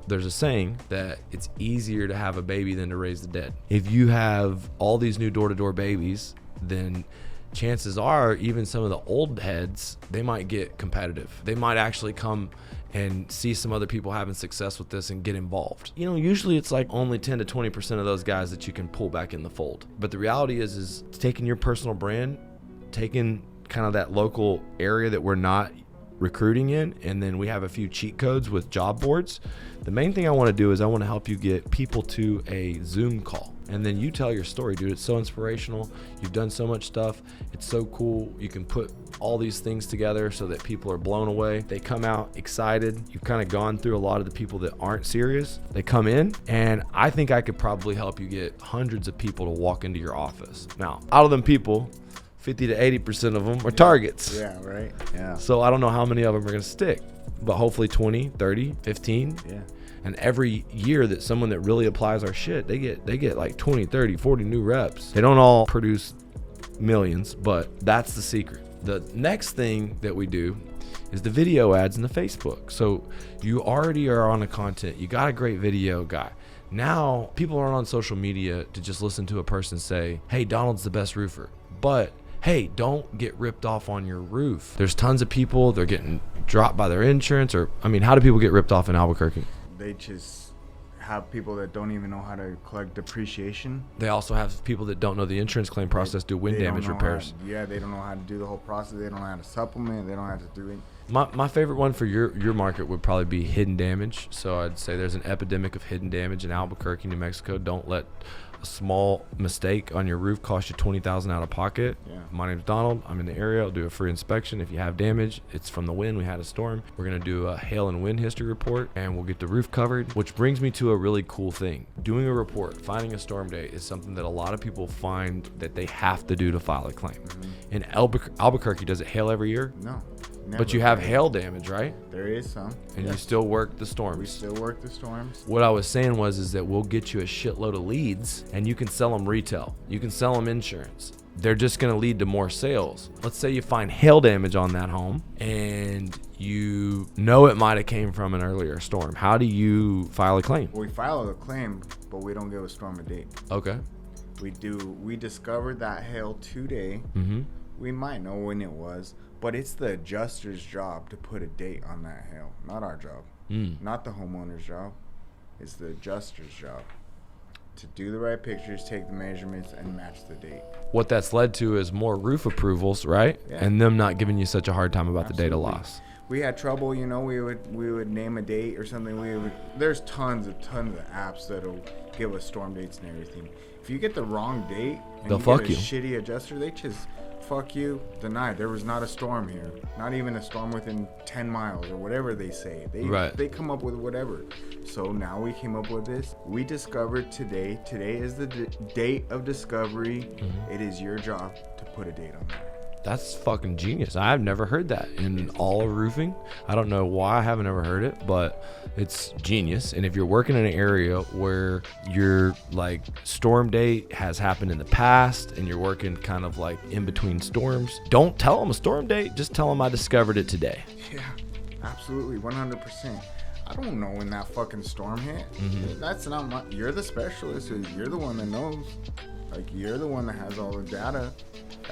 there's a saying that it's easier to have a baby than to raise the dead. If you have all these new door-to-door babies, then chances are even some of the old heads, they might get competitive. They might actually come and see some other people having success with this and get involved. You know, usually it's like only 10 to 20% of those guys that you can pull back in the fold. But the reality is taking your personal brand, taking kind of that local area that we're not recruiting in, and then we have a few cheat codes with job boards. The main thing I want to do is I want to help you get people to a Zoom call. And then you tell your story, dude. It's so inspirational. You've done so much stuff. It's so cool. You can put all these things together so that people are blown away. They come out excited. You've kind of gone through a lot of the people that aren't serious. They come in, and I think I could probably help you get hundreds of people to walk into your office. Now, out of them people, 50 to 80% of them are targets. Yeah, right. Yeah. So I don't know how many of them are going to stick, but hopefully 20, 30, 15. Yeah. And every year that someone that really applies our shit, they get like 20, 30, 40 new reps. They don't all produce millions, but that's the secret. The next thing that we do is the video ads in the Facebook. So you already are on the content. You got a great video guy. Now people aren't on social media to just listen to a person say, hey, Donald's the best roofer. But hey, don't get ripped off on your roof. There's tons of people, they're getting dropped by their insurance, or, I mean, how do people get ripped off in Albuquerque? They just have people that don't even know how to collect depreciation. They also have people that don't know the insurance claim process, do wind damage repairs. They don't know how to do the whole process. They don't know how to supplement. They don't know how to do it. My favorite one for your market would probably be hidden damage. So I'd say there's an epidemic of hidden damage in Albuquerque, New Mexico. Don't let a small mistake on your roof cost you $20,000 out of pocket. Yeah. My name's Donald. I'm in the area. I'll do a free inspection. If you have damage, it's from the wind. We had a storm. We're going to do a hail and wind history report, and we'll get the roof covered, which brings me to a really cool thing. Doing a report, finding a storm date is something that a lot of people find that they have to do to file a claim. In Albuquerque, does it hail every year? No. Never. But you have hail damage, right? There is some. And you still work the storms. We still work the storms. What I was saying is that we'll get you a shitload of leads, and you can sell them retail. You can sell them insurance. They're just going to lead to more sales. Let's say you find hail damage on that home, and you know it might have came from an earlier storm. How do you file a claim? We file a claim, but we don't give a storm a date. Okay. We discovered that hail today. Mm-hmm. We might know when it was, but it's the adjuster's job to put a date on that hail, not our job. Not the homeowner's job. It's the adjuster's job to do the right pictures, take the measurements, and match the date. What that's led to is more roof approvals, right? Yeah. And them not giving you such a hard time about the data loss. We had trouble, we would name a date or something. There's tons of apps that'll give us storm dates and everything. If you get the wrong date and they'll you fuck get a you. shitty adjuster, they just fuck you, denied. There was not a storm here. Not even a storm within 10 miles or whatever they say. They come up with whatever. So now we came up with this. We discovered today. Today is the date of discovery. It is your job to put a date on that. That's fucking genius. I've never heard that in all of roofing. I don't know why I haven't ever heard it, but it's genius. And if you're working in an area where your like storm date has happened in the past and you're working kind of like in between storms, don't tell them a storm date. Just tell them I discovered it today. Yeah, absolutely, 100%. I don't know when that fucking storm hit. That's not my. You're the specialist. You're the one that knows. Like, you're the one that has all the data.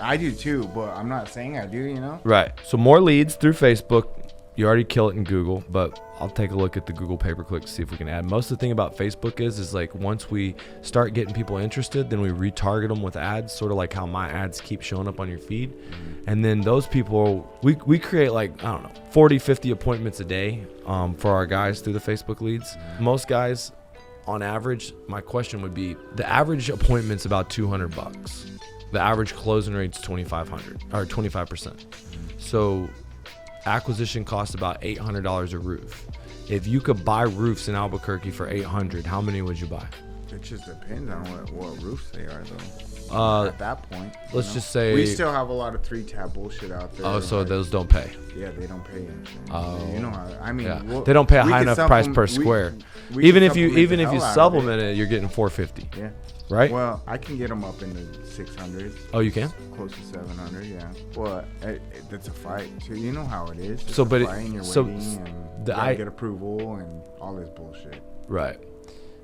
I do too, but I'm not saying I do, you know? Right. So more leads through Facebook. You already kill it in Google, but I'll take a look at the Google pay-per-click to see if we can add. Most of the thing about Facebook is like once we start getting people interested, then we retarget them with ads, sort of like how my ads keep showing up on your feed. And then those people, we create like, I don't know, 40, 50 appointments a day for our guys through the Facebook leads. Most guys, on average, my question would be, the average appointment's about $200. The average closing rate's 2,500 or 25%. So acquisition costs about $800 a roof. If you could buy roofs in Albuquerque for $800, how many would you buy? It just depends on what roofs they are, though. At that point, let's just say we still have a lot of 3-tab bullshit out there. Oh, so like, those don't pay. Yeah, they don't pay anything. Oh, you know how, I mean, yeah. They don't pay a high enough price per square. Even if you supplement it, you're getting $450. Yeah. Right? Well, I can get them up in the 600s. Oh, you can? Close to 700, yeah. Well, that's a fight. So you know how it is. It's so, but a fight and you're waiting and you gotta get approval and all this bullshit. Right.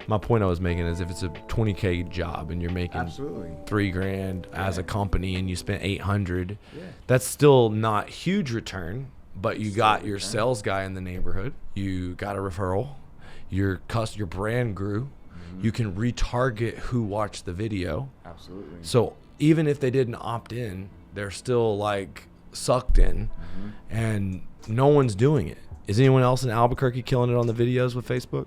My point I was making is if it's a $20K job and you're making absolutely $3,000 as a company and you spent $800, that's still not huge return. But you got your sales guy in the neighborhood. You got a referral. Your brand grew. You can retarget who watched the video. Absolutely. So even if they didn't opt in, they're still like sucked in, and no one's doing it. Is anyone else in Albuquerque killing it on the videos with Facebook?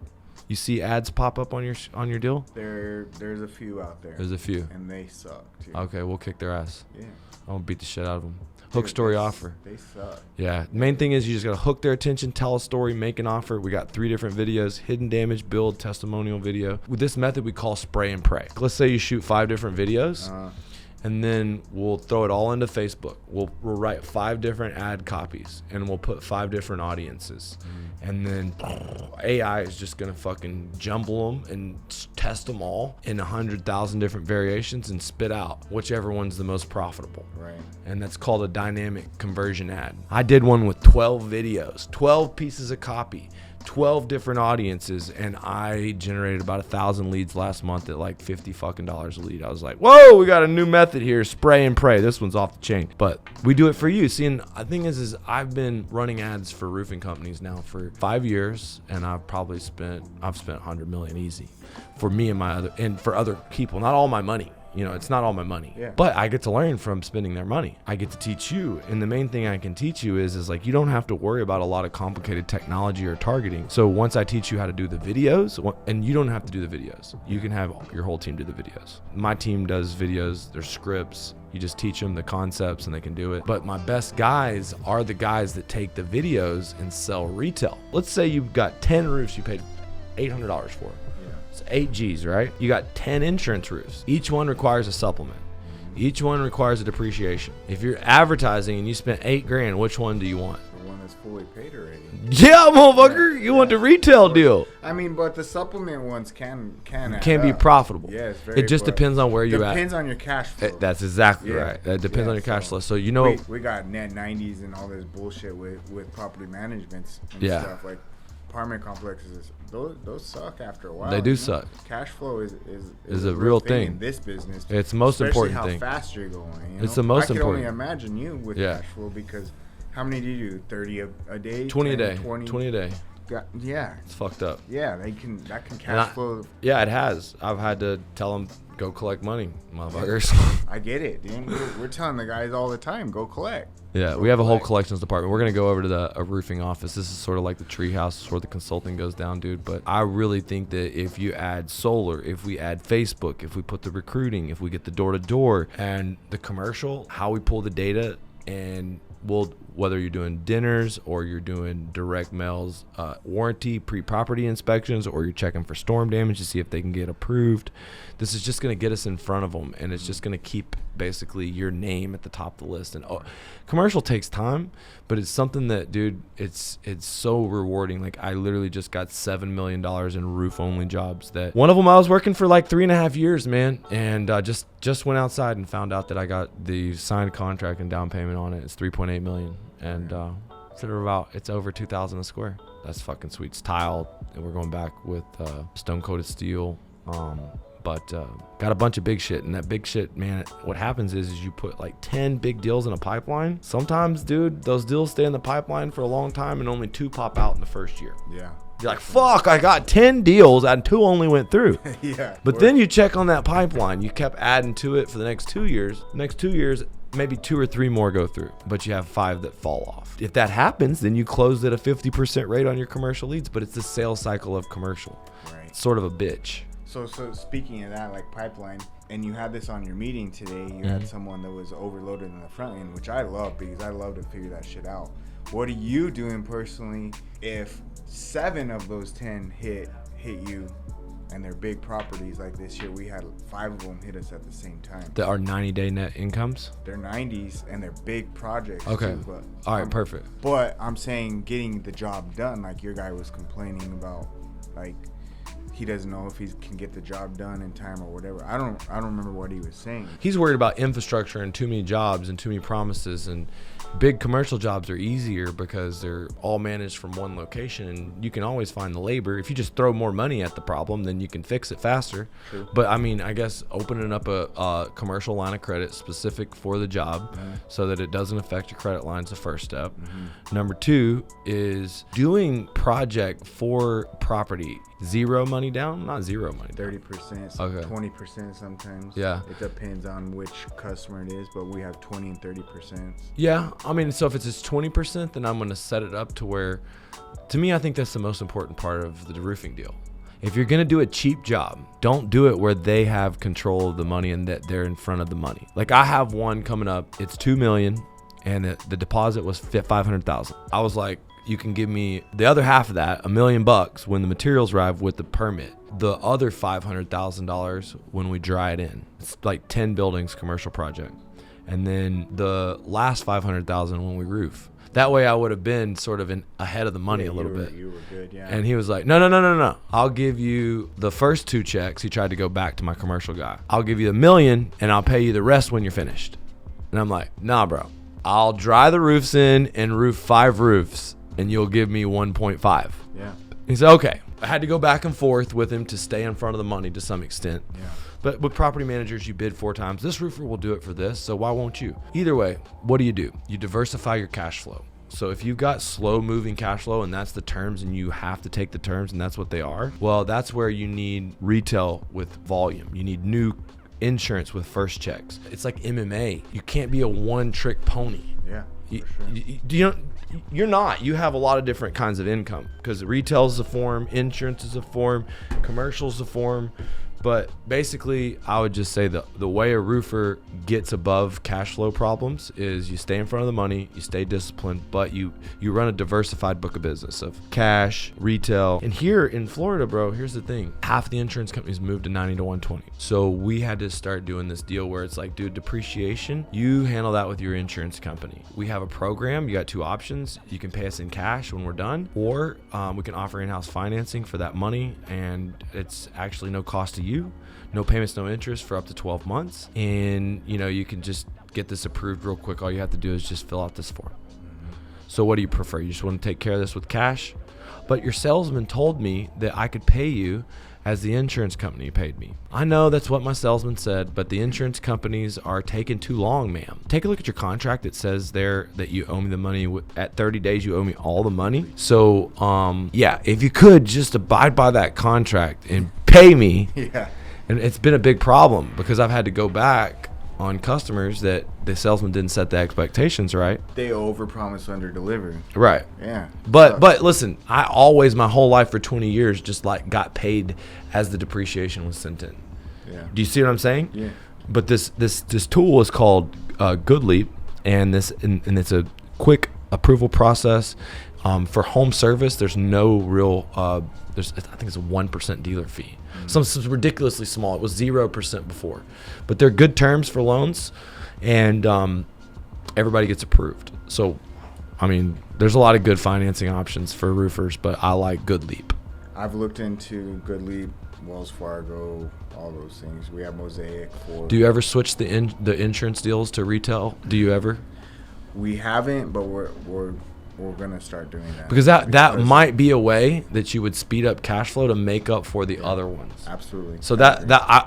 You see ads pop up on your deal? There's a few out there. There's a few. And they suck too. Okay, we'll kick their ass. Yeah. I'm gonna beat the shit out of them. Hook story offer. They suck. Yeah. Main thing is you just got to hook their attention, tell a story, make an offer. We got 3 different videos: hidden damage, build, testimonial video. With this method, we call spray and pray. Let's say you shoot 5 different videos, and then we'll throw it all into Facebook. We'll write 5 different ad copies, and we'll put 5 different audiences. And then AI is just going to fucking jumble them and test them all in 100,000 different variations and spit out whichever one's the most profitable. Right. And that's called a dynamic conversion ad. I did one with 12 videos, 12 pieces of copy, 12 different audiences, and I generated about 1,000 leads last month at like $50 fucking a lead. I was like, whoa, we got a new method here, spray and pray. This one's off the chain, but we do it for you. See, and the thing is I've been running ads for roofing companies now for 5 years, and I've spent 100 million easy for me and for other people. Not all my money. You know, it's not all my money, but I get to learn from spending their money. I get to teach you. And the main thing I can teach you is like, you don't have to worry about a lot of complicated technology or targeting. So once I teach you how to do the videos, and you don't have to do the videos, you can have your whole team do the videos. My team does videos, there's scripts. You just teach them the concepts and they can do it. But my best guys are the guys that take the videos and sell retail. Let's say you've got 10 roofs you paid $800 for. It's 8 G's, right? You got 10 insurance roofs. Each one requires a supplement. Each one requires a depreciation. If you're advertising and you spent $8,000, which one do you want? The one that's fully paid already. Yeah, motherfucker. You want the retail deal. I mean, but the supplement ones can be profitable. Yeah, it's it just depends on where you're at. Depends on your cash flow. That's exactly right. That depends on your cash flow. So you know, we got net 90s and all this bullshit with property managements and stuff like apartment complexes. Those suck after a while. They do suck. Cash flow is a real thing in this business. It's the most important thing. Especially how fast you're going. It's the most important. I can only imagine you with cash flow, because how many do you do? 30 a day? 20 a day. 20 a day. Yeah. It's fucked up. Yeah, that can cash flow. Yeah, it has. I've had to tell them, go collect money, motherfuckers. I get it, dude. We're telling the guys all the time, go collect. Yeah, we have a whole collections department. We're going to go over to a roofing office. This is sort of like the tree house where the consulting goes down, dude. But I really think that if you add solar, if we add Facebook, if we put the recruiting, if we get the door-to-door and the commercial, how we pull the data and whether you're doing dinners or you're doing direct mails, warranty, pre-property inspections, or you're checking for storm damage to see if they can get approved. This is just going to get us in front of them, and it's just going to keep basically your name at the top of the list. And commercial takes time, but it's something that, dude, it's so rewarding. Like, I literally just got $7 million in roof-only jobs. That one of them I was working for like 3.5 years, man, and just went outside and found out that I got the signed contract and down payment on it. It's $3.8 million, and it's over 2,000 a square. That's fucking sweet. It's tiled, and we're going back with stone-coated steel. But got a bunch of big shit, and that big shit, man, what happens is you put like 10 big deals in a pipeline. Sometimes, dude, those deals stay in the pipeline for a long time, and only 2 pop out in the first year. Yeah. You're like, fuck, I got 10 deals and 2 only went through. Yeah. But then you check on that pipeline. You kept adding to it for the next 2 years. Next 2 years, maybe 2 or 3 more go through, but you have 5 that fall off. If that happens, then you closed at a 50% rate on your commercial leads, but it's the sales cycle of commercial. Right. It's sort of a bitch. So speaking of that, like pipeline, and you had this on your meeting today, you had someone that was overloaded in the front end, which I love because I love to figure that shit out. What are you doing personally if 7 of those 10 hit you, and they're big properties? Like this year, we had 5 of them hit us at the same time. That are 90-day net incomes? They're 90s, and they're big projects. Okay. Too, but, all right, perfect. But I'm saying getting the job done, like your guy was complaining about, like, he doesn't know if he can get the job done in time or whatever. I don't remember what he was saying. He's worried about infrastructure and too many jobs and too many promises. And big commercial jobs are easier because they're all managed from one location, and you can always find the labor. If you just throw more money at the problem, then you can fix it faster. True. But I mean, I guess opening up a commercial line of credit specific for the job so that it doesn't affect your credit line is the first step. Number 2 is doing project for property. 0 money down? Not 0 money down. 30%, okay. 20% sometimes. Yeah. It depends on which customer it is, but we have 20 and 30%. Yeah. I mean, so if it's just 20%, then I'm going to set it up to where, to me, I think that's the most important part of the roofing deal. If you're going to do a cheap job, don't do it where they have control of the money and that they're in front of the money. Like I have one coming up, it's $2 million, and the deposit was $500,000. I was like, you can give me the other half of that, $1 million, when the materials arrive with the permit. The other $500,000 when we dry it in. It's like 10 buildings, commercial project. And then the last $500,000 when we roof. That way I would have been sort of ahead of the money a little bit. You were good, yeah. And he was like, no. I'll give you the first 2 checks. He tried to go back to my commercial guy. I'll give you $1 million and I'll pay you the rest when you're finished. And I'm like, nah, bro. I'll dry the roofs in and roof 5 roofs, and you'll give me 1.5. Yeah. He said, okay. I had to go back and forth with him to stay in front of the money to some extent. Yeah. But with property managers, you bid 4 times. This roofer will do it for this, so why won't you? Either way, what do? You diversify your cash flow. So if you've got slow moving cash flow and that's the terms and you have to take the terms and that's what they are, well, that's where you need retail with volume. You need new insurance with first checks. It's like MMA. You can't be a one-trick pony. Yeah, for sure. You're not. You have a lot of different kinds of income because retail is a form, insurance is a form, commercial is a form. But basically, I would just say the way a roofer gets above cash flow problems is you stay in front of the money, you stay disciplined, but you run a diversified book of business of cash, retail. And here in Florida, bro, here's the thing. Half the insurance companies moved to 90 to 120. So we had to start doing this deal where it's like, dude, depreciation, you handle that with your insurance company. We have a program. You got 2 options. You can pay us in cash when we're done, or we can offer in-house financing for that money, and it's actually no cost to you. No payments, no interest for up to 12 months. And, you can just get this approved real quick. All you have to do is just fill out this form. So what do you prefer? You just want to take care of this with cash? But your salesman told me that I could pay you as the insurance company paid me. I know that's what my salesman said, but the insurance companies are taking too long, ma'am. Take a look at your contract. It says there that you owe me the money. At 30 days, you owe me all the money. So, if you could just abide by that contract and pay me. Yeah. And it's been a big problem because I've had to go back on customers that the salesman didn't set the expectations right. They overpromise, underdeliver. Right. Yeah. But listen, I always my whole life for 20 years just like got paid as the depreciation was sent in. Yeah. Do you see what I'm saying? Yeah. But this tool is called Good Leap, and it's a quick approval process. For home service, there's no real. I think it's a 1% dealer fee. Some ridiculously small. It was 0% before, but they're good terms for loans, and everybody gets approved. So, I mean, there's a lot of good financing options for roofers, but I like Good Leap. I've looked into Good Leap, Wells Fargo, all those things. We have Mosaic. Do you ever switch the insurance deals to retail? Do you ever? We haven't, but we're gonna start doing that, because that might be a way that you would speed up cash flow to make up for the other ones. Absolutely. So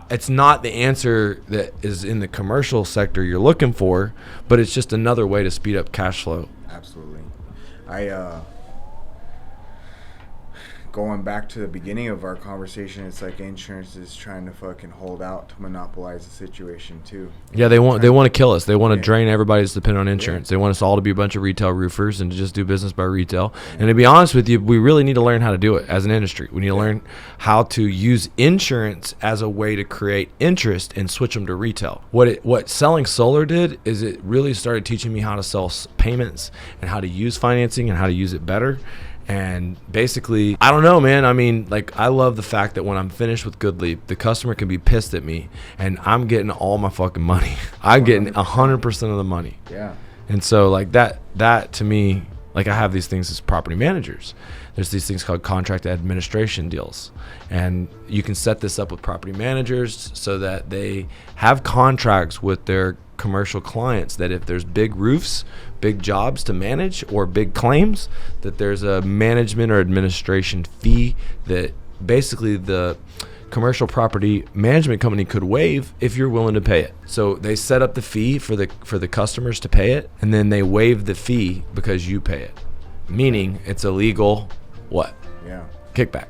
it's not the answer that is in the commercial sector you're looking for, but it's just another way to speed up cash flow. Absolutely. Going back to the beginning of our conversation, it's like insurance is trying to fucking hold out to monopolize the situation too. Yeah, they want to kill us. They want to drain everybody that's dependent on insurance. They want us all to be a bunch of retail roofers and to just do business by retail. And to be honest with you, we really need to learn how to do it as an industry. We need to learn how to use insurance as a way to create interest and switch them to retail. What selling solar did is it really started teaching me how to sell payments and how to use financing and how to use it better. And basically, I don't know, man. I mean, like, I love the fact that when I'm finished with Good Leap, the customer can be pissed at me and I'm getting all my fucking money. I'm getting 100% of the money. Yeah. And so, like, that to me, like, I have these things as property managers. There's these things called contract administration deals. And you can set this up with property managers so that they have contracts with their commercial clients that if there's big roofs, big jobs to manage, or big claims, that there's a management or administration fee that basically the commercial property management company could waive if you're willing to pay it. So they set up the fee for the customers to pay it, and then they waive the fee because you pay it. Meaning it's a legal what? Yeah. Kickback.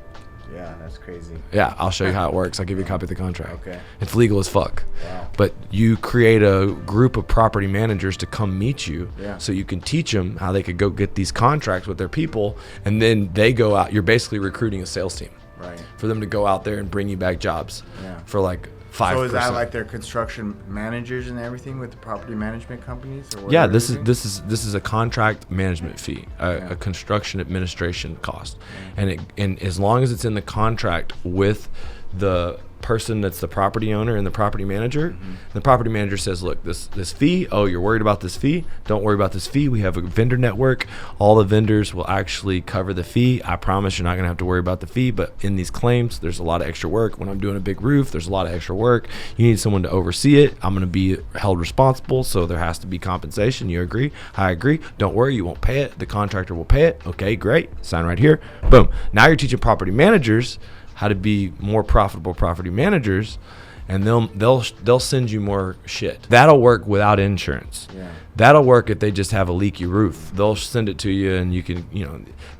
Yeah, that's crazy. Yeah, I'll show you how it works. I'll give you a copy of the contract. Okay. It's legal as fuck. Wow. But you create a group of property managers to come meet you, Yeah. so you can teach them how they could go get these contracts with their people, and then they go out. You're basically recruiting a sales team. Right. For them to go out there and bring you back jobs. Yeah. For like 5%. So is that like their construction managers and everything with the property management companies? Or yeah, this is a contract management fee, a construction administration cost, and as long as it's in the contract with the person that's the property owner and the property manager, the property manager says, look, this fee, oh, you're worried about this fee? Don't worry about this fee. We have a vendor network. All the vendors will actually cover the fee. I promise you're not going to have to worry about the fee, but in these claims, there's a lot of extra work. When I'm doing a big roof, there's a lot of extra work. You need someone to oversee it. I'm going to be held responsible, so there has to be compensation. You agree? I agree. Don't worry, you won't pay it. The contractor will pay it. Okay, great. Sign right here. Boom. Now you're teaching property managers how to be more profitable property managers, and they'll send you more shit. That'll work without insurance. Yeah. That'll work if they just have a leaky roof. They'll send it to you, and you can,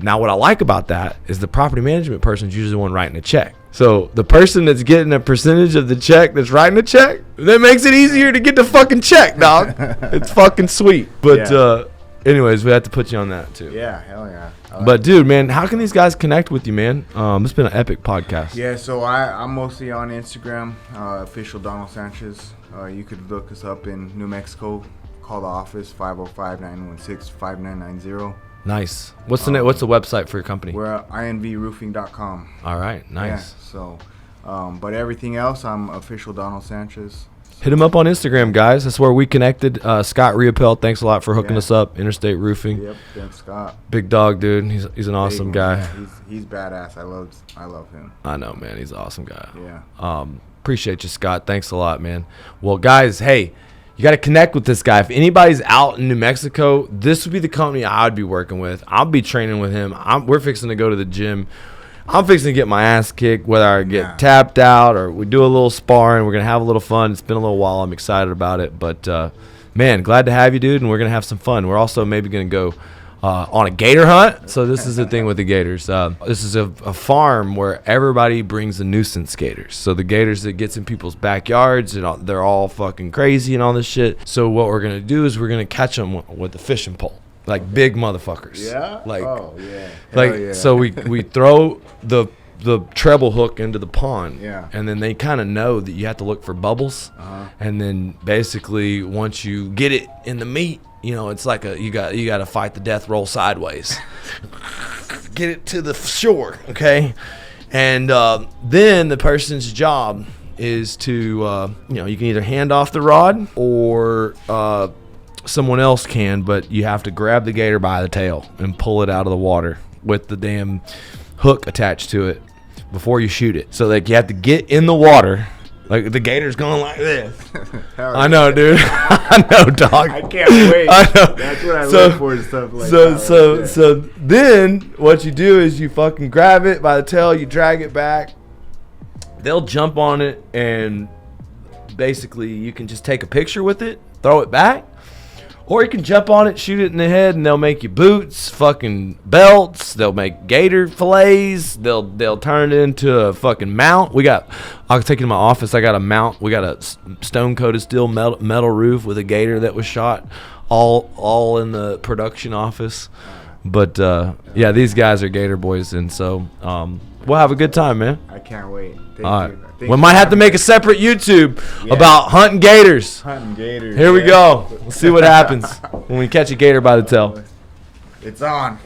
Now what I like about that is the property management person's usually the one writing a check. So the person that's getting a percentage of the check that's writing the check, that makes it easier to get the fucking check, dog. It's fucking sweet. But anyways, we have to put you on that too. Yeah, hell yeah. But dude, man, how can these guys connect with you, man? It's been an epic podcast. Yeah, so I'm mostly on Instagram, official Donald Sanchez. You could look us up in New Mexico. Call the office 505-916-5990. Nice. What's the website for your company? We're at invroofing.com. All right, nice. Yeah, so, but everything else, I'm official Donald Sanchez. Hit him up on Instagram, guys. That's where we connected. Scott Riopel, thanks a lot for hooking us up. Interstate Roofing. Yep, thanks, Scott. Big dog, dude. He's an awesome guy. Yeah, he's badass. I love him. I know, man. He's an awesome guy. Yeah. Appreciate you, Scott. Thanks a lot, man. Well, guys, hey, you got to connect with this guy. If anybody's out in New Mexico, this would be the company I'd be working with. I'll be training with him. We're fixing to go to the gym. I'm fixing to get my ass kicked, whether I get tapped out or we do a little sparring. We're going to have a little fun. It's been a little while. I'm excited about it. But, man, glad to have you, dude, and we're going to have some fun. We're also maybe going to go on a gator hunt. So this is the thing with the gators. This is a farm where everybody brings the nuisance gators. So the gators that gets in people's backyards, and they're all fucking crazy and all this shit. So what we're going to do is we're going to catch them with a fishing pole. Like big motherfuckers. Yeah. Like, oh yeah. So we throw the treble hook into the pond. Yeah. And then they kind of know that you have to look for bubbles. And then basically once you get it in the meat, it's like you got to fight the death roll sideways. Get it to the shore, okay? And then the person's job is to, you can either hand off the rod or someone else can, but you have to grab the gator by the tail and pull it out of the water with the damn hook attached to it before you shoot it. So like you have to get in the water. Like the gator's going like this. I know, dude. I know, dog. I can't wait. I know. That's what I look for, stuff like that. So then what you do is you fucking grab it by the tail, you drag it back. They'll jump on it, and basically you can just take a picture with it, throw it back, or you can jump on it, shoot it in the head, and they'll make you boots, fucking belts. They'll make gator fillets. They'll turn it into a fucking mount. I'll take it to my office. I got a mount. We got a stone coated steel metal roof with a gator that was shot, all in the production office. But yeah, these guys are gator boys, and so we'll have a good time, man. I can't wait. All right. We might have to make a separate YouTube about hunting gators. Hunting gators. Here we go. We'll see what happens when we catch a gator by the tail. It's on.